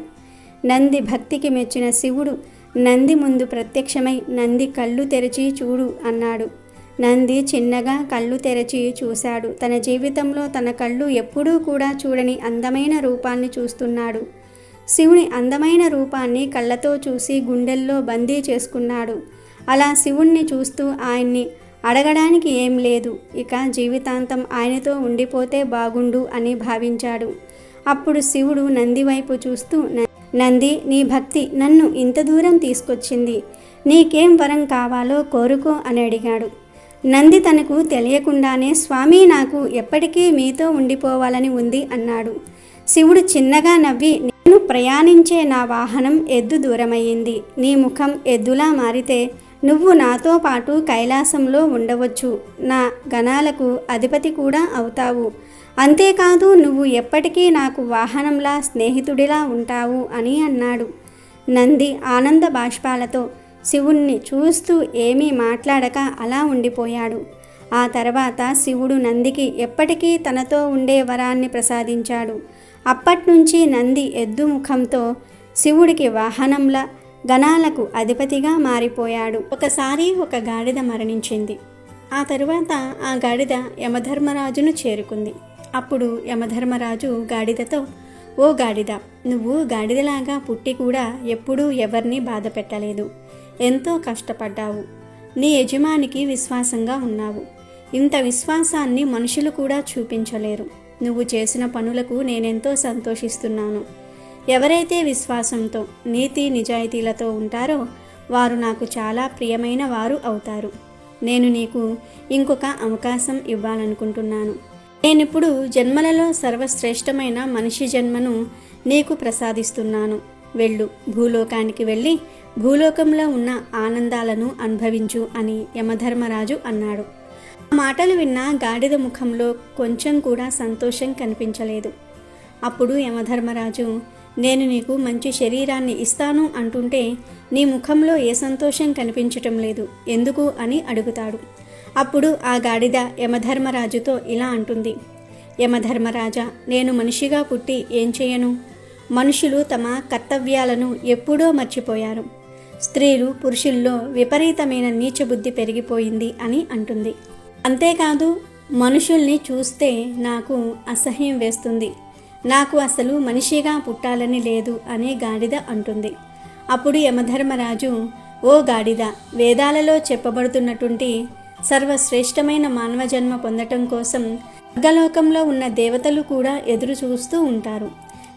నంది భక్తికి మెచ్చిన శివుడు నంది ముందు ప్రత్యక్షమై నంది కళ్ళు తెరిచి చూడు అన్నాడు. నంది చిన్నగా కళ్ళు తెరచి చూశాడు. తన జీవితంలో తన కళ్ళు ఎప్పుడూ కూడా చూడని అందమైన రూపాన్ని చూస్తున్నాడు. శివుని అందమైన రూపాన్ని కళ్ళతో చూసి గుండెల్లో బందీ చేసుకున్నాడు. అలా శివుణ్ణి చూస్తూ ఆయన్ని అడగడానికి ఏం లేదు, ఇక జీవితాంతం ఆయనతో ఉండిపోతే బాగుండు అని భావించాడు. అప్పుడు శివుడు నంది వైపు చూస్తూ, నంది, నీ భక్తి నన్ను ఇంత దూరం తీసుకొచ్చింది. నీకేం వరం కావాలో కోరుకో అని అడిగాడు. నంది తనకు తెలియకుండానే, స్వామి, నాకు ఎప్పటికీ మీతో ఉండిపోవాలని ఉంది అన్నాడు. శివుడు చిన్నగా నవ్వి, నేను ప్రయాణించే నా వాహనం ఎద్దు దూరమయ్యింది. నీ ముఖం ఎద్దులా మారితే నువ్వు నాతో పాటు కైలాసంలో ఉండవచ్చు. నా గణాలకు అధిపతి కూడా అవుతావు. అంతేకాదు, నువ్వు ఎప్పటికీ నాకు వాహనంలా స్నేహితుడిలా ఉంటావు అని అన్నాడు. నంది ఆనంద బాష్పాలతో శివుణ్ణి చూస్తూ ఏమీ మాట్లాడక అలా ఉండిపోయాడు. ఆ తర్వాత శివుడు నందికి ఎప్పటికీ తనతో ఉండే వరాన్ని ప్రసాదించాడు. అప్పట్నుంచి నంది ఎద్దు ముఖంతో శివుడికి వాహనంలా గణాలకు అధిపతిగా మారిపోయాడు. ఒకసారి ఒక గాడిద మరణించింది. ఆ తరువాత ఆ గాడిద యమధర్మరాజును చేరుకుంది. అప్పుడు యమధర్మరాజు గాడిదతో, ఓ గాడిద, నువ్వు గాడిదలాగా పుట్టి కూడా ఎప్పుడూ ఎవరిని బాధ పెట్టలేదు. ఎంతో కష్టపడ్డావు. నీ యజమానికి విశ్వాసంగా ఉన్నావు. ఇంత విశ్వాసాన్ని మనుషులు కూడా చూపించలేరు. నువ్వు చేసిన పనులకు నేనెంతో సంతోషిస్తున్నాను. ఎవరైతే విశ్వాసంతో నీతి నిజాయితీలతో ఉంటారో వారు నాకు చాలా ప్రియమైన వారు అవుతారు. నేను నీకు ఇంకొక అవకాశం ఇవ్వాలనుకుంటున్నాను. నేనిప్పుడు జన్మలలో సర్వశ్రేష్టమైన మనిషి జన్మను నీకు ప్రసాదిస్తున్నాను. వెళ్ళు, భూలోకానికి వెళ్ళి భూలోకంలో ఉన్న ఆనందాలను అనుభవించు అని యమధర్మరాజు అన్నాడు. ఆ మాటలు విన్న గాడిద ముఖంలో కొంచెం కూడా సంతోషం కనిపించలేదు. అప్పుడు యమధర్మరాజు, నేను నీకు మంచి శరీరాన్ని ఇస్తాను అంటుంటే నీ ముఖంలో ఏ సంతోషం కనిపించటం లేదు, ఎందుకు అని అడుగుతాడు. అప్పుడు ఆ గాడిద యమధర్మరాజుతో ఇలా అంటుంది, యమధర్మరాజా, నేను మనిషిగా పుట్టి ఏం చేయను? మనుషులు తమ కర్తవ్యాలను ఎప్పుడో మర్చిపోయారు. స్త్రీలు పురుషుల్లో విపరీతమైన నీచబుద్ధి పెరిగిపోయింది అని అంటుంది. అంతేకాదు, మనుషుల్ని చూస్తే నాకు అసహ్యం వేస్తుంది. నాకు అసలు మనిషిగా పుట్టాలని లేదు అని గాడిద అంటుంది. అప్పుడు యమధర్మరాజు, ఓ గాడిద, వేదాలలో చెప్పబడుతున్నటువంటి సర్వశ్రేష్టమైన మానవ జన్మ పొందటం కోసం స్వర్గలోకంలో ఉన్న దేవతలు కూడా ఎదురు చూస్తూ ఉంటారు.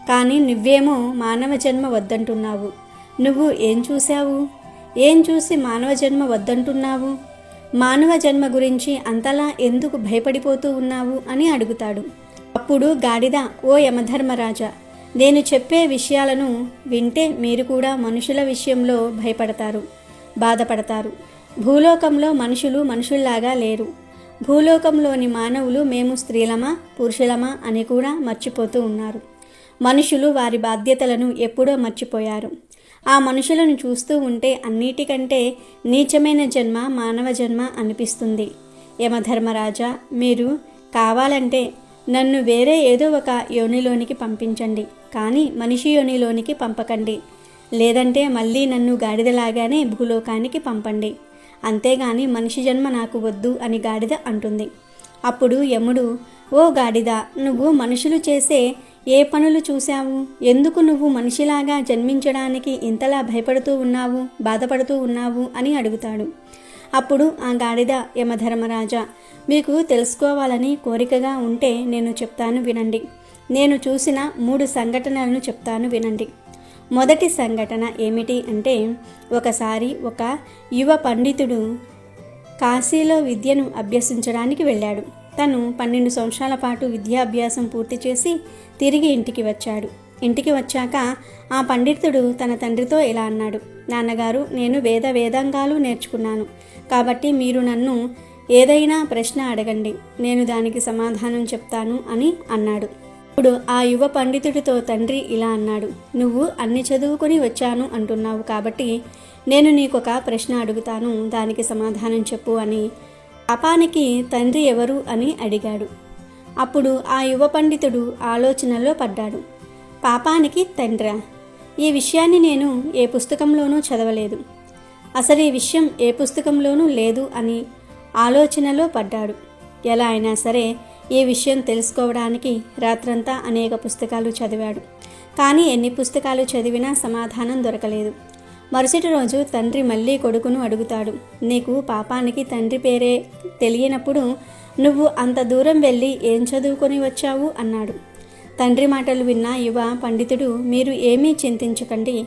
కానీ నువ్వేమో మానవ జన్మ వద్దంటున్నావు. నువ్వు ఏం చూశావు? ఏం చూసి మానవ జన్మ వద్దంటున్నావు? మానవ జన్మ గురించి అంతలా ఎందుకు భయపడిపోతూ ఉన్నావు అని అడుగుతాడు. అప్పుడు గాడిద, ఓ యమధర్మరాజా, నేను చెప్పే విషయాలను వింటే మీరు కూడా మనుషుల విషయంలో భయపడతారు, బాధపడతారు. భూలోకంలో మనుషులు మనుషుల్లాగా లేరు. భూలోకంలోని మానవులు మేము స్త్రీలమా పురుషులమా అని కూడా మర్చిపోతూ ఉన్నారు. మనుషులు వారి బాధ్యతలను ఎప్పుడో మర్చిపోయారు. ఆ మనుషులను చూస్తూ ఉంటే అన్నిటికంటే నీచమైన జన్మ మానవ జన్మ అనిపిస్తుంది. యమధర్మరాజా, మీరు కావాలంటే నన్ను వేరే ఏదో ఒక యోనిలోనికి పంపించండి, కానీ మనిషి యోనిలోనికి పంపకండి. లేదంటే మళ్ళీ నన్ను గాడిదలాగానే భూలోకానికి పంపండి. అంతేగాని మనిషి జన్మ నాకు వద్దు అని గాడిద అంటుంది. అప్పుడు యముడు, ఓ గాడిద, నువ్వు మనుషులు చేసే ఏ పనులు చూశావు? ఎందుకు నువ్వు మనిషిలాగా జన్మించడానికి ఇంతలా భయపడుతూ ఉన్నావు, బాధపడుతూ ఉన్నావు అని అడుగుతాడు. అప్పుడు ఆ గాడిద, యమధర్మరాజా, మీకు తెలుసుకోవాలని కోరికగా ఉంటే నేను చెప్తాను వినండి. నేను చూసిన 3 సంఘటనలను చెప్తాను వినండి. మొదటి సంఘటన ఏమిటి అంటే, ఒకసారి ఒక యువ పండితుడు కాశీలో విద్యను అభ్యసించడానికి వెళ్ళాడు. తను 12 సంవత్సరాల పాటు విద్యాభ్యాసం పూర్తి చేసి తిరిగి ఇంటికి వచ్చాడు. ఇంటికి వచ్చాక ఆ పండితుడు తన తండ్రితో ఇలా అన్నాడు, నాన్నగారు, నేను వేదాంగాలు నేర్చుకున్నాను, కాబట్టి మీరు నన్ను ఏదైనా ప్రశ్న అడగండి, నేను దానికి సమాధానం చెప్తాను అని అన్నాడు. ఇప్పుడు ఆ యువ పండితుడితో తండ్రి ఇలా అన్నాడు, నువ్వు అన్ని చదువుకొని వచ్చాను అంటున్నావు, కాబట్టి నేను నీకొక ప్రశ్న అడుగుతాను, దానికి సమాధానం చెప్పు అని పాపానికి తండ్రి ఎవరు అని అడిగాడు. అప్పుడు ఆ యువ పండితుడు ఆలోచనలో పడ్డాడు. పాపానికి తండ్రా? ఈ విషయాన్ని నేను ఏ పుస్తకంలోనూ చదవలేదు, అసలు ఈ విషయం ఏ పుస్తకంలోనూ లేదు అని ఆలోచనలో పడ్డాడు. ఎలా అయినా సరే ఈ విషయం తెలుసుకోవడానికి రాత్రంతా అనేక పుస్తకాలు చదివాడు. కానీ ఎన్ని పుస్తకాలు చదివినా సమాధానం దొరకలేదు. మరుసటి రోజు తండ్రి మళ్ళీ కొడుకును అడుగుతాడు, నీకు పాపానికి తండ్రి పేరే తెలియనప్పుడు నువ్వు అంత దూరం వెళ్ళి ఏం చదువుకొని వచ్చావు అన్నాడు. తండ్రి మాటలు విన్న యువ పండితుడు, మీరు ఏమీ చింతించకండి,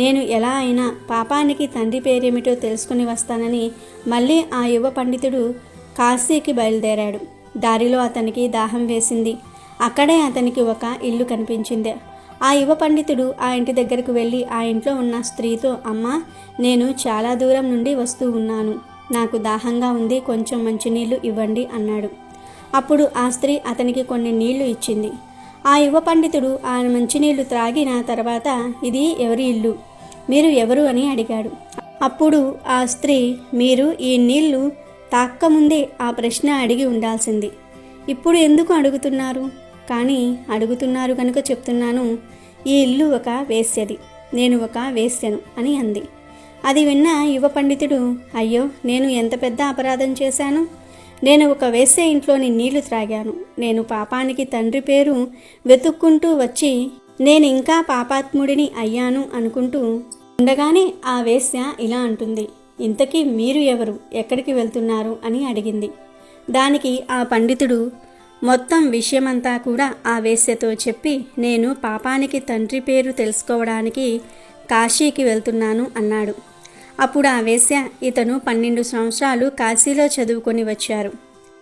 నేను ఎలా అయినా పాపానికి తండ్రి పేరేమిటో తెలుసుకుని వస్తానని మళ్ళీ ఆ యువ పండితుడు కాశీకి బయలుదేరాడు. దారిలో అతనికి దాహం వేసింది. అక్కడే అతనికి ఒక ఇల్లు కనిపించింది. ఆ యువ పండితుడు ఆ ఇంటి దగ్గరకు వెళ్ళి ఆ ఇంట్లో ఉన్న స్త్రీతో, అమ్మా, నేను చాలా దూరం నుండి వస్తూ ఉన్నాను, నాకు దాహంగా ఉంది, కొంచెం మంచినీళ్లు ఇవ్వండి అన్నాడు. అప్పుడు ఆ స్త్రీ అతనికి కొన్ని నీళ్లు ఇచ్చింది. ఆ యువ పండితుడు ఆ మంచినీళ్లు త్రాగిన తర్వాత, ఇది ఎవరి ఇల్లు, మీరు ఎవరు అని అడిగాడు. అప్పుడు ఆ స్త్రీ, మీరు ఈ నీళ్లు తాక్కముందే ఆ ప్రశ్న అడిగి ఉండాల్సింది, ఇప్పుడు ఎందుకు అడుగుతున్నారు? కానీ అడుగుతున్నారు కనుక చెప్తున్నాను, ఈ ఇల్లు ఒక వేశ్యది, నేను ఒక వేశ్యను అని అంది. అది విన్న యువ పండితుడు, అయ్యో, నేను ఎంత పెద్ద అపరాధం చేశాను, నేను ఒక వేశ్య ఇంట్లోని నీళ్లు త్రాగాను, నేను పాపానికి తండ్రి పేరు వెతుక్కుంటూ వచ్చి నేను ఇంకా పాపాత్ముడిని అయ్యాను అనుకుంటూ ఉండగానే ఆ వేశ్య ఇలా అంటుంది, ఇంతకీ మీరు ఎవరు, ఎక్కడికి వెళ్తున్నారు అని అడిగింది. దానికి ఆ పండితుడు మొత్తం విషయమంతా కూడా ఆ వేశ్యతో చెప్పి, నేను పాపానికి తండ్రి పేరు తెలుసుకోవడానికి కాశీకి వెళ్తున్నాను అన్నాడు. అప్పుడు ఆ వేశ్య, ఇతను 12 సంవత్సరాలు కాశీలో చదువుకొని వచ్చారు,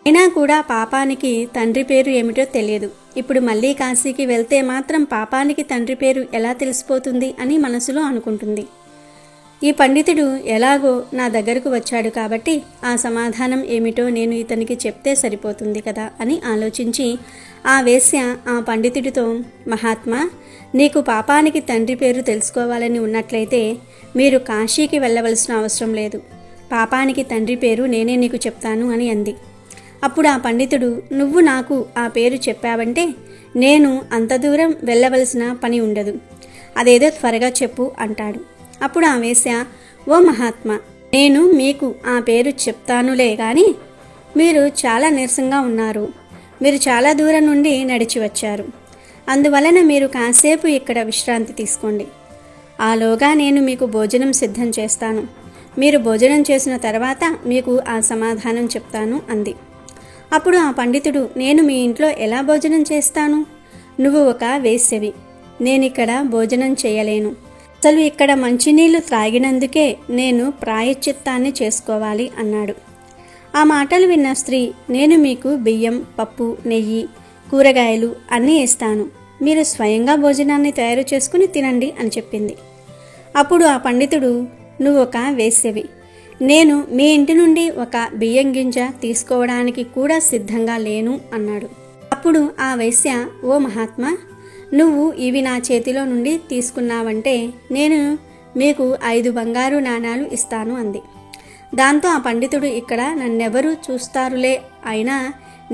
అయినా కూడా పాపానికి తండ్రి పేరు ఏమిటో తెలియదు, ఇప్పుడు మళ్ళీ కాశీకి వెళ్తే మాత్రం పాపానికి తండ్రి పేరు ఎలా తెలిసిపోతుంది అని మనసులో అనుకుంటుంది. ఈ పండితుడు ఎలాగో నా దగ్గరకు వచ్చాడు కాబట్టి ఆ సమాధానం ఏమిటో నేను ఇతనికి చెప్తే సరిపోతుంది కదా అని ఆలోచించి ఆ వేశ్య ఆ పండితుడితో, మహాత్మా, నీకు పాపానికి తండ్రి పేరు తెలుసుకోవాలని ఉన్నట్లయితే మీరు కాశీకి వెళ్ళవలసిన అవసరం లేదు, పాపానికి తండ్రి పేరు నేనే నీకు చెప్తాను అని అంది. అప్పుడు ఆ పండితుడు, నువ్వు నాకు ఆ పేరు చెప్పావంటే నేను అంత దూరం వెళ్ళవలసిన పని ఉండదు, అదేదో త్వరగా చెప్పు అంటాడు. అప్పుడు ఆ వేశ్య, ఓ మహాత్మా, నేను మీకు ఆ పేరు చెప్తానులే కానీ మీరు చాలా నీరసంగా ఉన్నారు, మీరు చాలా దూరం నుండి నడిచి వచ్చారు, అందువలన మీరు కాసేపు ఇక్కడ విశ్రాంతి తీసుకోండి, ఆలోగా నేను మీకు భోజనం సిద్ధం చేస్తాను, మీరు భోజనం చేసిన తర్వాత మీకు ఆ సమాధానం చెప్తాను అంది. అప్పుడు ఆ పండితుడు, నేను మీ ఇంట్లో ఎలా భోజనం చేస్తాను, నువ్వు ఒక వేశ్యవి, నేనిక్కడ భోజనం చేయలేను, అసలు ఇక్కడ మంచినీళ్లు త్రాగినందుకే నేను ప్రాయశ్చిత్తాన్ని చేసుకోవాలి అన్నాడు. ఆ మాటలు విన్న స్త్రీ, నేను మీకు బియ్యం, పప్పు, నెయ్యి, కూరగాయలు అన్నీ ఇస్తాను, మీరు స్వయంగా భోజనాన్ని తయారు చేసుకుని తినండి అని చెప్పింది. అప్పుడు ఆ పండితుడు, నువ్వు ఒక వేశ్యవి, నేను మీ ఇంటి నుండి ఒక బియ్యం గింజ తీసుకోవడానికి కూడా సిద్ధంగా లేను అన్నాడు. అప్పుడు ఆ వేశ్య, ఓ మహాత్మా, నువ్వు ఇవి నా చేతిలో నుండి తీసుకున్నావంటే నేను మీకు 5 బంగారు నాణాలు ఇస్తాను అంది. దాంతో ఆ పండితుడు, ఇక్కడ నన్నెవరు చూస్తారులే, అయినా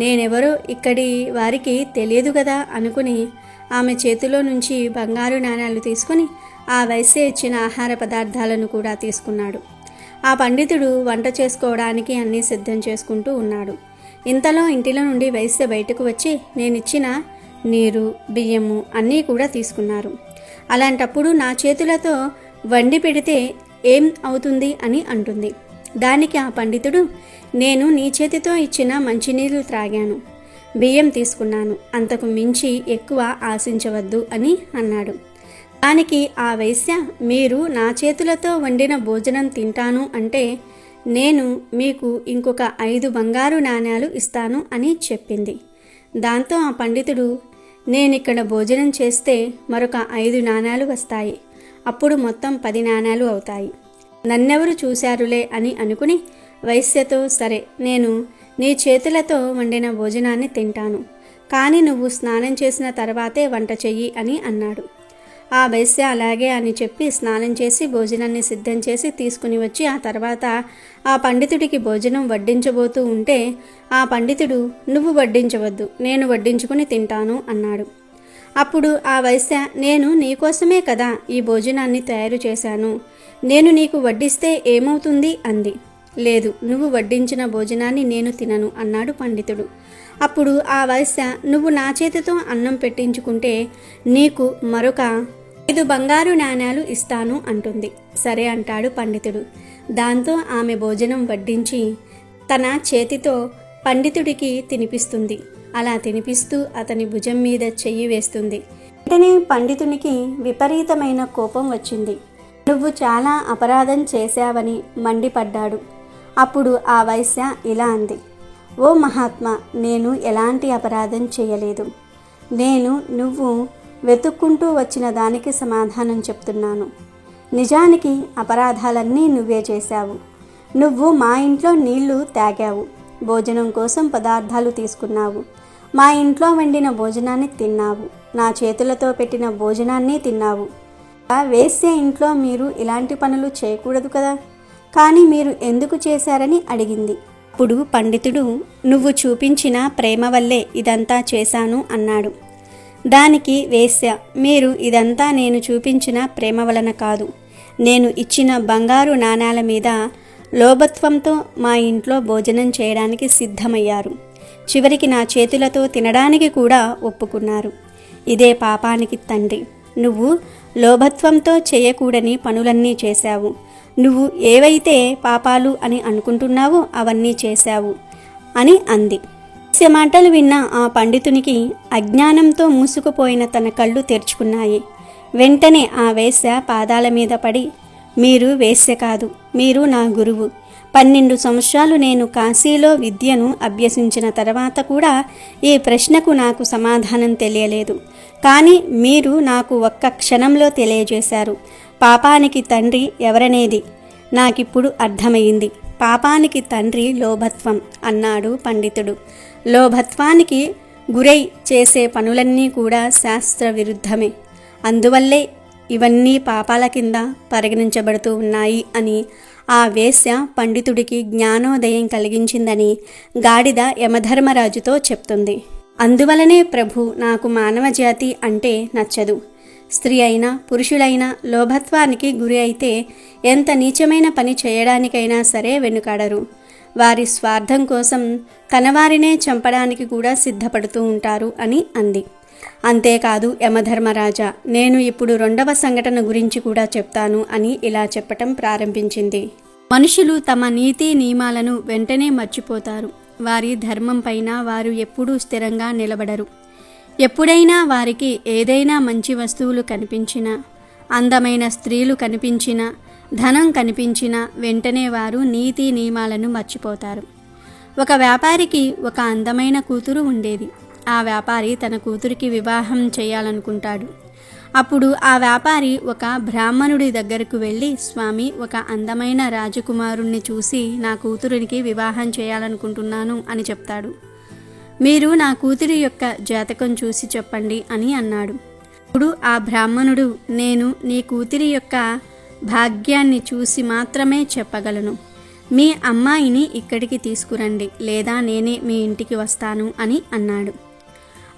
నేనెవరో ఇక్కడి వారికి తెలియదు కదా అనుకుని ఆమె చేతిలో నుంచి బంగారు నాణాలు తీసుకుని ఆ వైశ్య ఇచ్చిన ఆహార పదార్థాలను కూడా తీసుకున్నాడు. ఆ పండితుడు వంట చేసుకోవడానికి అన్నీ సిద్ధం చేసుకుంటూ ఉన్నాడు. ఇంతలో ఇంటిలో నుండి వైశ్య బయటకు వచ్చి నేనిచ్చిన నీరు, బియ్యము అన్నీ కూడా తీసుకున్నారు. అలాంటప్పుడు నా చేతులతో వండి పెడితే ఏం అవుతుంది అని అంటుంది. దానికి ఆ పండితుడు, నేను నీ చేతితో ఇచ్చిన మంచినీళ్ళు త్రాగాను, బియ్యం తీసుకున్నాను, అంతకు మించి ఎక్కువ ఆశించవద్దు అని అన్నాడు. దానికి ఆ వైశ్య, మీరు నా చేతులతో వండిన భోజనం తింటాను అంటే నేను మీకు ఇంకొక 5 బంగారు నాణ్యాలు ఇస్తాను అని చెప్పింది. దాంతో ఆ పండితుడు, నేనిక్కడ భోజనం చేస్తే మరొక 5 నాణ్యాలు వస్తాయి, అప్పుడు మొత్తం 10 నాణ్యాలు అవుతాయి. నన్నెవరు చూశారులే అని అనుకుని వైశ్యతో, సరే నేను నీ చేతులతో వండిన భోజనాన్ని తింటాను, కానీ నువ్వు స్నానం చేసిన తర్వాతే వంట చెయ్యి అని అన్నాడు. ఆ వైశ్య అలాగే అని చెప్పి స్నానం చేసి భోజనాన్ని సిద్ధం చేసి తీసుకుని వచ్చి ఆ తర్వాత ఆ పండితుడికి భోజనం వడ్డించబోతూ ఉంటే ఆ పండితుడు, నువ్వు వడ్డించవద్దు, నేను వడ్డించుకుని తింటాను అన్నాడు. అప్పుడు ఆ వైశ్య, నేను నీకోసమే కదా ఈ భోజనాన్ని తయారు చేశాను, నేను నీకు వడ్డిస్తే ఏమవుతుంది అంది. లేదు, నువ్వు వడ్డించిన భోజనాన్ని నేను తినను అన్నాడు పండితుడు. అప్పుడు ఆ వైశ్య, నువ్వు నా చేతితో అన్నం పెట్టించుకుంటే నీకు మరొక 5 బంగారు నాణ్యాలు ఇస్తాను అంటుంది. సరే అంటాడు పండితుడు. దాంతో ఆమె భోజనం వడ్డించి తన చేతితో పండితుడికి తినిపిస్తుంది. అలా తినిపిస్తూ అతని భుజం మీద చెయ్యి వేస్తుంది. వెంటనే పండితునికి విపరీతమైన కోపం వచ్చింది. నువ్వు చాలా అపరాధం చేశావని మండిపడ్డాడు. అప్పుడు ఆ వైశ్య ఇలా అంది, ఓ మహాత్మా, నేను ఎలాంటి అపరాధం చేయలేదు. నువ్వు వెతుక్కుంటూ వచ్చిన దానికి సమాధానం చెప్తున్నాను. నిజానికి అపరాధాలన్నీ నువ్వే చేశావు. నువ్వు మా ఇంట్లో నీళ్లు తాగావు, భోజనం కోసం పదార్థాలు తీసుకున్నావు, మా ఇంట్లో వండిన భోజనాన్ని తిన్నావు, నా చేతులతో పెట్టిన భోజనాన్ని తిన్నావు. ఆ వేశ్య ఇంట్లో మీరు ఇలాంటి పనులు చేయకూడదు కదా, కానీ మీరు ఎందుకు చేశారని అడిగింది. అప్పుడు పండితుడు, నువ్వు చూపించిన ప్రేమ వల్లే ఇదంతా చేశాను అన్నాడు. దానికి వేశ్య, మీరు ఇదంతా నేను చూపించిన ప్రేమ వలన కాదు, నేను ఇచ్చిన బంగారు నాణాల మీద లోభత్వంతో మా ఇంట్లో భోజనం చేయడానికి సిద్ధమయ్యారు. చివరికి నా చేతులతో తినడానికి కూడా ఒప్పుకున్నారు. ఇదే పాపానికి తండ్రి. నువ్వు లోభత్వంతో చేయకూడని పనులన్నీ చేశావు. నువ్వు ఏవైతే పాపాలు అని అనుకుంటున్నావో అవన్నీ చేశావు అని అంది. మాటలు విన్న ఆ పండితునికి అజ్ఞానంతో మూసుకుపోయిన తన కళ్ళు తెరుచుకున్నాయి. వెంటనే ఆ వేశ్య పాదాల మీద పడి, మీరు వేశ్య కాదు, మీరు నా గురువు. 12 సంవత్సరాలు నేను కాశీలో విద్యను అభ్యసించిన తర్వాత కూడా ఈ ప్రశ్నకు నాకు సమాధానం తెలియలేదు. కానీ మీరు నాకు ఒక్క క్షణంలో తెలియజేశారు. పాపానికి తండ్రి ఎవరనేది నాకిప్పుడు అర్థమైంది. పాపానికి తండ్రి లోభత్వం అన్నాడు పండితుడు. లోభత్వానికి గురై చేసే పనులన్నీ కూడా శాస్త్ర విరుద్ధమే. అందువల్లే ఇవన్నీ పాపాల కింద పరిగణించబడుతూ ఉన్నాయి అని ఆ వేశ్య పండితుడికి జ్ఞానోదయం కలిగించిందని గాడిద యమధర్మరాజుతో చెప్తుంది. అందువలనే ప్రభు, నాకు మానవజాతి అంటే నచ్చదు. స్త్రీ అయినా పురుషులైనా లోభత్వానికి గురి అయితే ఎంత నీచమైన పని చేయడానికైనా సరే వెనుకాడరు. వారి స్వార్థం కోసం తనవారినే చంపడానికి కూడా సిద్ధపడుతూ ఉంటారు అని అంది. అంతేకాదు యమధర్మరాజా, నేను ఇప్పుడు 2వ సంఘటన గురించి కూడా చెప్తాను అని ఇలా చెప్పటం ప్రారంభించింది. మనుషులు తమ నీతి నియమాలను వెంటనే మర్చిపోతారు. వారి ధర్మం పైన వారు ఎప్పుడూ స్థిరంగా నిలబడరు. ఎప్పుడైనా వారికి ఏదైనా మంచి వస్తువులు కనిపించినా, అందమైన స్త్రీలు కనిపించినా, ధనం కనిపించినా వెంటనే వారు నీతి నియమాలను మర్చిపోతారు. ఒక వ్యాపారికి ఒక అందమైన కూతురు ఉండేది. ఆ వ్యాపారి తన కూతురికి వివాహం చేయాలనుకుంటాడు. అప్పుడు ఆ వ్యాపారి ఒక బ్రాహ్మణుడి దగ్గరకు వెళ్ళి, స్వామి, ఒక అందమైన రాజకుమారుణ్ణి చూసి నా కూతురికి వివాహం చేయాలనుకుంటున్నాను అని చెప్తాడు. మీరు నా కూతురి యొక్క జాతకం చూసి చెప్పండి అని అన్నాడు. అప్పుడు ఆ బ్రాహ్మణుడు, నేను నీ కూతురి యొక్క భాగ్యాన్ని చూసి మాత్రమే చెప్పగలను. మీ అమ్మాయిని ఇక్కడికి తీసుకురండి, లేదా నేనే మీ ఇంటికి వస్తాను అని అన్నాడు.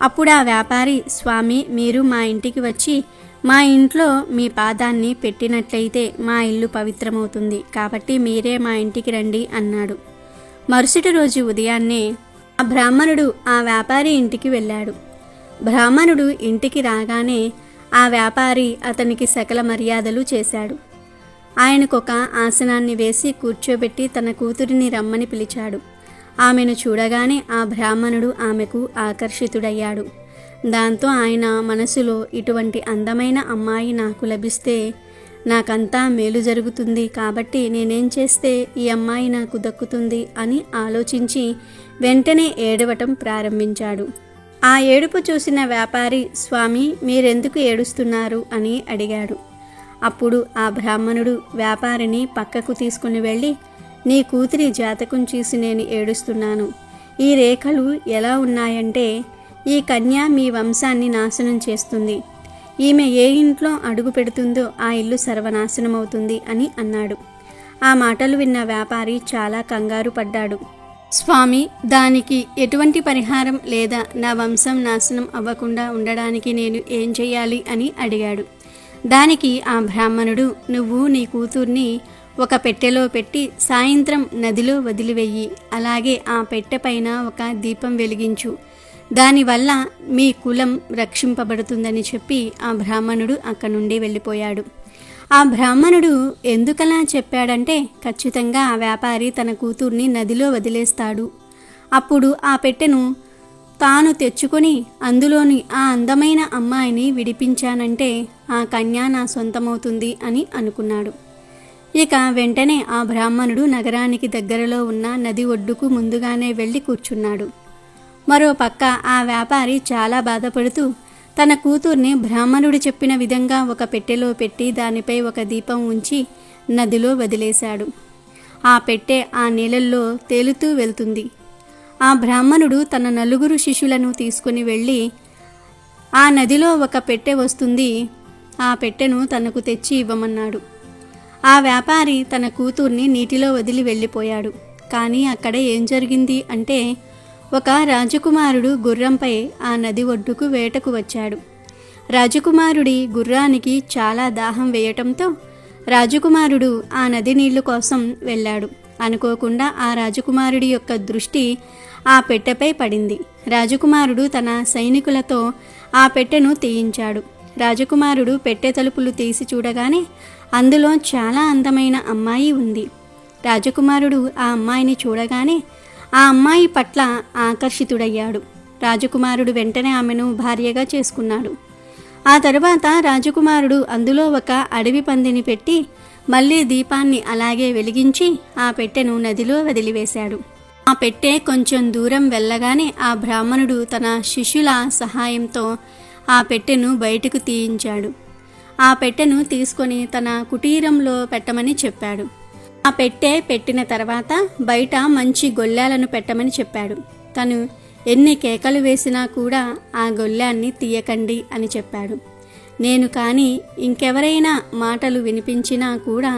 అప్పుడు ఆ వ్యాపారి, స్వామి, మీరు మా ఇంటికి వచ్చి మా ఇంట్లో మీ పాదాన్ని పెట్టినట్లయితే మా ఇల్లు పవిత్రమవుతుంది, కాబట్టి మీరే మా ఇంటికి రండి అన్నాడు. మరుసటి రోజు ఉదయాన్నే ఆ బ్రాహ్మణుడు ఆ వ్యాపారి ఇంటికి వెళ్ళాడు. బ్రాహ్మణుడు ఇంటికి రాగానే ఆ వ్యాపారి అతనికి సకల మర్యాదలు చేశాడు. ఆయనకొక ఆసనాన్ని వేసి కూర్చోబెట్టి తన కూతురిని రమ్మని పిలిచాడు. ఆమెను చూడగానే ఆ బ్రాహ్మణుడు ఆమెకు ఆకర్షితుడయ్యాడు. దాంతో ఆయన మనసులో, ఇటువంటి అందమైన అమ్మాయి నాకు లభిస్తే నాకంతా మేలు జరుగుతుంది, కాబట్టి నేనేం చేస్తే ఈ అమ్మాయి నాకు దక్కుతుంది అని ఆలోచించి వెంటనే ఏడవటం ప్రారంభించాడు. ఆ ఏడుపు చూసిన వ్యాపారి, స్వామి, మీరెందుకు ఏడుస్తున్నారు అని అడిగాడు. అప్పుడు ఆ బ్రాహ్మణుడు వ్యాపారిని పక్కకు తీసుకుని వెళ్ళి, నీ కూతురి జాతకం చూసి నేను ఏడుస్తున్నాను. ఈ రేఖలు ఎలా ఉన్నాయంటే ఈ కన్య మీ వంశాన్ని నాశనం చేస్తుంది. ఈమె ఏ ఇంట్లో అడుగు పెడుతుందో ఆ ఇల్లు సర్వనాశనమవుతుంది అని అన్నాడు. ఆ మాటలు విన్న వ్యాపారి చాలా కంగారు పడ్డాడు. స్వామి, దానికి ఎటువంటి పరిహారం లేదా నా వంశం నాశనం అవ్వకుండా ఉండడానికి నేను ఏం చేయాలి అని అడిగాడు. దానికి ఆ బ్రాహ్మణుడు, నువ్వు నీ కూతుర్ని ఒక పెట్టెలో పెట్టి సాయంత్రం నదిలో వదిలివెయ్యి, అలాగే ఆ పెట్టె పైన ఒక దీపం వెలిగించు, దానివల్ల మీ కులం రక్షింపబడుతుందని చెప్పి ఆ బ్రాహ్మణుడు అక్కడి నుండి వెళ్ళిపోయాడు. ఆ బ్రాహ్మణుడు ఎందుకలా చెప్పాడంటే, ఖచ్చితంగా ఆ వ్యాపారి తన కూతుర్ని నదిలో వదిలేస్తాడు. అప్పుడు ఆ పెట్టెను తాను తెచ్చుకొని అందులోని ఆ అందమైన అమ్మాయిని విడిపించానంటే ఆ కన్య నా సొంతమవుతుంది అని అనుకున్నాడు. ఇక వెంటనే ఆ బ్రాహ్మణుడు నగరానికి దగ్గరలో ఉన్న నది ఒడ్డుకు ముందుగానే వెళ్ళి కూర్చున్నాడు. మరో పక్క ఆ వ్యాపారి చాలా బాధపడుతూ తన కూతుర్ని బ్రాహ్మణుడు చెప్పిన విధంగా ఒక పెట్టెలో పెట్టి దానిపై ఒక దీపం ఉంచి నదిలో వదిలేశాడు. ఆ పెట్టె ఆ నీళ్ళల్లో తేలుతూ వెళ్తుంది. ఆ బ్రాహ్మణుడు తన 4 శిష్యులను తీసుకుని వెళ్ళి, ఆ నదిలో ఒక పెట్టె వస్తుంది, ఆ పెట్టెను తనకు తెచ్చి ఇవ్వమన్నాడు. ఆ వ్యాపారి తన కూతుర్ని నీటిలో వదిలి వెళ్ళిపోయాడు. కానీ అక్కడ ఏం జరిగింది అంటే, ఒక రాజకుమారుడు గుర్రంపై ఆ నది ఒడ్డుకు వేటకు వచ్చాడు. రాజకుమారుడి గుర్రానికి చాలా దాహం వేయటంతో రాజకుమారుడు ఆ నది నీళ్లు కోసం వెళ్ళాడు. అనుకోకుండా ఆ రాజకుమారుడి యొక్క దృష్టి ఆ పెట్టెపై పడింది. రాజకుమారుడు తన సైనికులతో ఆ పెట్టెను తీయించాడు. రాజకుమారుడు పెట్టె తలుపులు తీసి చూడగానే అందులో చాలా అందమైన అమ్మాయి ఉంది. రాజకుమారుడు ఆ అమ్మాయిని చూడగానే ఆ అమ్మాయి పట్ల ఆకర్షితుడయ్యాడు. రాజకుమారుడు వెంటనే ఆమెను భార్యగా చేసుకున్నాడు. ఆ తరువాత రాజకుమారుడు అందులో ఒక అడవి పందిని పెట్టి మళ్ళీ దీపాన్ని అలాగే వెలిగించి ఆ పెట్టెను నదిలో వదిలివేశాడు. ఆ పెట్టె కొంచెం దూరం వెళ్ళగానే ఆ బ్రాహ్మణుడు తన శిష్యుల సహాయంతో ఆ పెట్టెను బయటకు తీయించాడు. ఆ పెట్టెను తీసుకొని తన కుటీరంలో పెట్టమని చెప్పాడు. ఆ పెట్టె పెట్టిన తర్వాత బయట మంచి గొల్లాలను పెట్టమని చెప్పాడు. తను ఎన్ని కేకలు వేసినా కూడా ఆ గొల్లాన్ని తీయకండి అని చెప్పాడు. నేను కానీ ఇంకెవరైనా మాటలు వినిపించినా కూడా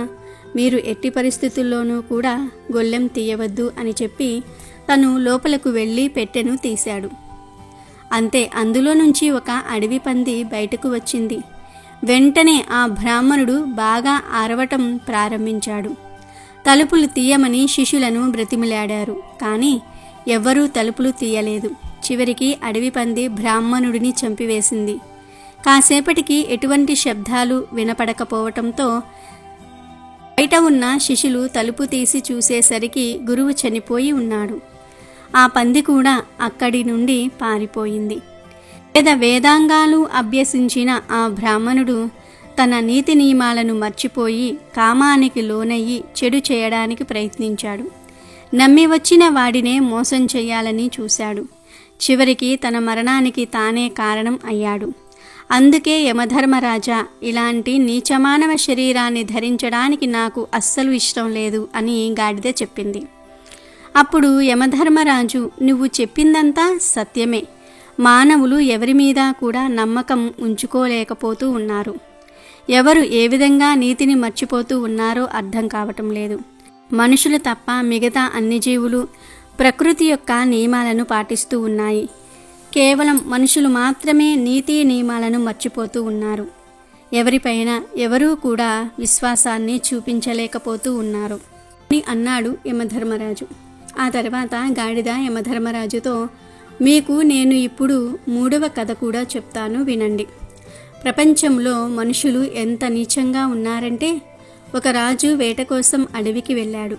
మీరు ఎట్టి పరిస్థితుల్లోనూ కూడా గొల్లెం తీయవద్దు అని చెప్పి తను లోపలకు వెళ్ళి పెట్టెను తీశాడు. అంతే, అందులో నుంచి ఒక అడవి పంది బయటకు వచ్చింది. వెంటనే ఆ బ్రాహ్మణుడు బాగా అరవటం ప్రారంభించాడు. తలుపులు తీయమని శిష్యులను బ్రతిమిలాడారు, కానీ ఎవ్వరూ తలుపులు తీయలేదు. చివరికి అడవి పంది బ్రాహ్మణుడిని చంపివేసింది. కాసేపటికి ఎటువంటి శబ్దాలు వినపడకపోవటంతో బయట ఉన్న శిష్యులు తలుపు తీసి చూసేసరికి గురువు చనిపోయి ఉన్నాడు. ఆ పంది కూడా అక్కడి నుండి పారిపోయింది. వేదాంగాలు అభ్యసించిన ఆ బ్రాహ్మణుడు తన నీతి నియమాలను మర్చిపోయి కామానికి లోనయ్యి చెడు చేయడానికి ప్రయత్నించాడు. నమ్మి వచ్చిన వాడినే మోసం చేయాలని చూశాడు. చివరికి తన మరణానికి తానే కారణం అయ్యాడు. అందుకే యమధర్మరాజా, ఇలాంటి నీచమానవ శరీరాన్ని ధరించడానికి నాకు అస్సలు ఇష్టం లేదు అని గాడిద చెప్పింది. అప్పుడు యమధర్మరాజు, నువ్వు చెప్పిందంతా సత్యమే. మానవులు ఎవరి మీద కూడా నమ్మకం ఉంచుకోలేకపోతూ ఉన్నారు. ఎవరు ఏ విధంగా నీతిని మర్చిపోతూ ఉన్నారో అర్థం కావటం లేదు. మనుషులు తప్ప మిగతా అన్ని జీవులు ప్రకృతి యొక్క నియమాలను పాటిస్తూ ఉన్నాయి. కేవలం మనుషులు మాత్రమే నీతి నియమాలను మర్చిపోతూ ఉన్నారు. ఎవరిపైన ఎవరూ కూడా విశ్వాసాన్ని చూపించలేకపోతూ ఉన్నారు అని అన్నాడు యమధర్మరాజు. ఆ తర్వాత గాడిద యమధర్మరాజుతో, మీకు నేను ఇప్పుడు 3వ కథ కూడా చెప్తాను, వినండి. ప్రపంచంలో మనుషులు ఎంత నీచంగా ఉన్నారంటే, ఒక రాజు వేట కోసం అడవికి వెళ్ళాడు.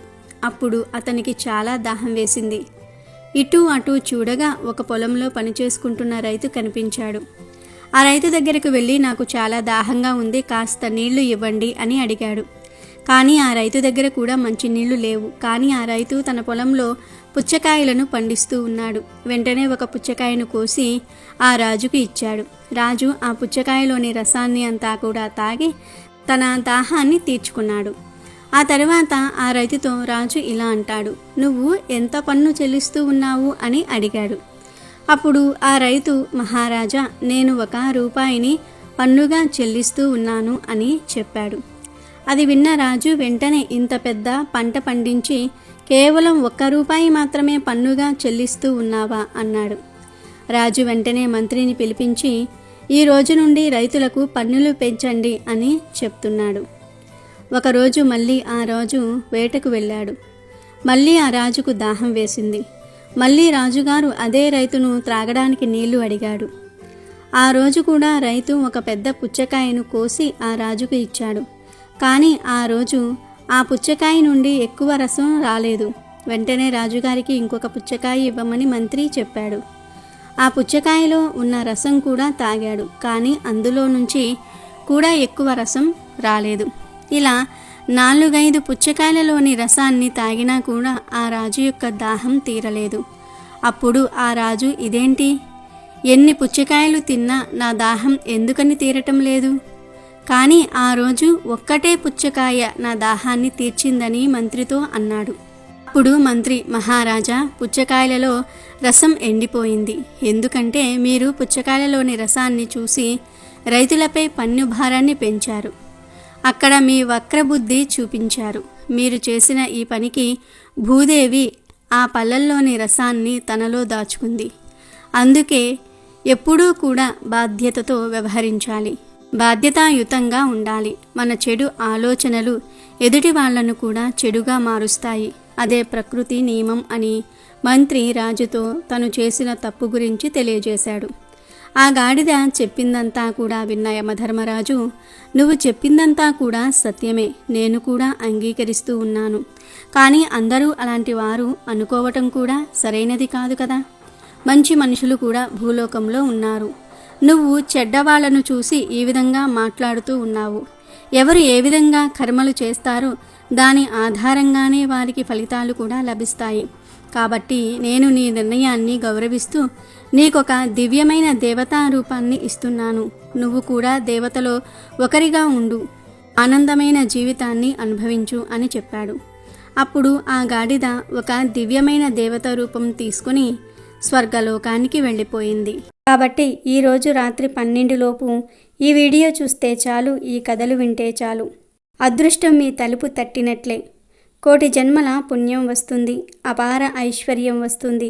అప్పుడు అతనికి చాలా దాహం వేసింది. ఇటు అటు చూడగా ఒక పొలంలో పనిచేసుకుంటున్న రైతు కనిపించాడు. ఆ రైతు దగ్గరకు వెళ్ళి, నాకు చాలా దాహంగా ఉంది, కాస్త నీళ్లు ఇవ్వండి అని అడిగాడు. కానీ ఆ రైతు దగ్గర కూడా మంచి నీళ్లు లేవు. కానీ ఆ రైతు తన పొలంలో పుచ్చకాయలను పండిస్తూ ఉన్నాడు. వెంటనే ఒక పుచ్చకాయను కోసి ఆ రాజుకు ఇచ్చాడు. రాజు ఆ పుచ్చకాయలోని రసాన్ని అంతా కూడా తాగి తన దాహాన్ని తీర్చుకున్నాడు. ఆ తర్వాత ఆ రైతుతో రాజు ఇలా అంటాడు, నువ్వు ఎంత పన్ను చెల్లిస్తూ ఉన్నావు అని అడిగాడు. అప్పుడు ఆ రైతు, మహారాజా, నేను 1 రూపాయిని పన్నుగా చెల్లిస్తూ ఉన్నాను అని చెప్పాడు. అది విన్న రాజు వెంటనే, ఇంత పెద్ద పంట పండించి కేవలం 1 రూపాయి మాత్రమే పన్నుగా చెల్లిస్తూ ఉన్నావా అన్నాడు. రాజు వెంటనే మంత్రిని పిలిపించి, ఈ రోజు నుండి రైతులకు పన్నులు పెంచండి అని చెప్తున్నాడు. ఒకరోజు మళ్ళీ ఆ రాజు వేటకు వెళ్ళాడు. మళ్ళీ ఆ రాజుకు దాహం వేసింది. మళ్ళీ రాజుగారు అదే రైతును త్రాగడానికి నీళ్లు అడిగాడు. ఆ రోజు కూడా రైతు ఒక పెద్ద పుచ్చకాయను కోసి ఆ రాజుకు ఇచ్చాడు. కానీ ఆ రోజు ఆ పుచ్చకాయ నుండి ఎక్కువ రసం రాలేదు. వెంటనే రాజుగారికి ఇంకొక పుచ్చకాయ ఇవ్వమని మంత్రి చెప్పాడు. ఆ పుచ్చకాయలో ఉన్న రసం కూడా తాగాడు. కానీ అందులో నుంచి కూడా ఎక్కువ రసం రాలేదు. ఇలా 4-5 పుచ్చకాయలలోని రసాన్ని తాగినా కూడా ఆ రాజు యొక్క దాహం తీరలేదు. అప్పుడు ఆ రాజు, ఇదేంటి, ఎన్ని పుచ్చకాయలు తిన్నా నా దాహం ఎందుకని తీరటం లేదు? కానీ ఆ రోజు ఒక్కటే పుచ్చకాయ నా దాహాన్ని తీర్చిందని మంత్రితో అన్నాడు. అప్పుడు మంత్రి, మహారాజా, పుచ్చకాయలలో రసం ఎండిపోయింది. ఎందుకంటే మీరు పుచ్చకాయలలోని రసాన్ని చూసి రైతులపై పన్ను భారాన్ని పెంచారు. అక్కడ మీ వక్రబుద్ధి చూపించారు. మీరు చేసిన ఈ పనికి భూదేవి ఆ పళ్ళల్లోని రసాన్ని తనలో దాచుకుంది. అందుకే ఎప్పుడూ కూడా బాధ్యతతో వ్యవహరించాలి, బాధ్యతాయుతంగా ఉండాలి. మన చెడు ఆలోచనలు ఎదుటి వాళ్లను కూడా చెడుగా మారుస్తాయి. అదే ప్రకృతి నియమం అని మంత్రి రాజుతో తను చేసిన తప్పు గురించి తెలియజేశాడు. ఆ గాడిద చెప్పిందంతా కూడా విన్న యమధర్మరాజు, నువ్వు చెప్పిందంతా కూడా సత్యమే, నేను కూడా అంగీకరిస్తూ ఉన్నాను. కానీ అందరూ అలాంటి వారు అనుకోవటం కూడా సరైనది కాదు కదా. మంచి మనుషులు కూడా భూలోకంలో ఉన్నారు. నువ్వు చెడ్డవాళ్లను చూసి ఈ విధంగా మాట్లాడుతూ ఉన్నావు. ఎవరు ఏ విధంగా కర్మలు చేస్తారో దాని ఆధారంగానే వారికి ఫలితాలు కూడా లభిస్తాయి. కాబట్టి నేను నీ నిర్ణయాన్ని గౌరవిస్తూ నీకొక దివ్యమైన దేవతా రూపాన్ని ఇస్తున్నాను. నువ్వు కూడా దేవతలో ఒకరిగా ఉండు, ఆనందమైన జీవితాన్ని అనుభవించు అని చెప్పాడు. అప్పుడు ఆ గాడిద ఒక దివ్యమైన దేవత రూపం తీసుకుని స్వర్గలోకానికి వెళ్ళిపోయింది. కాబట్టి ఈరోజు రాత్రి 12లోపు ఈ వీడియో చూస్తే చాలు, ఈ కథలు వింటే చాలు, అదృష్టం మీ తలుపు తట్టినట్లే. కోటి జన్మల పుణ్యం వస్తుంది, అపార ఐశ్వర్యం వస్తుంది.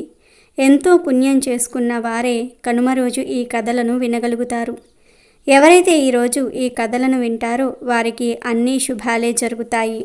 ఎంతో పుణ్యం చేసుకున్న వారే కనుమ రోజు ఈ కథలను వినగలుగుతారు. ఎవరైతే ఈరోజు ఈ కథలను వింటారో వారికి అన్ని శుభాలే జరుగుతాయి.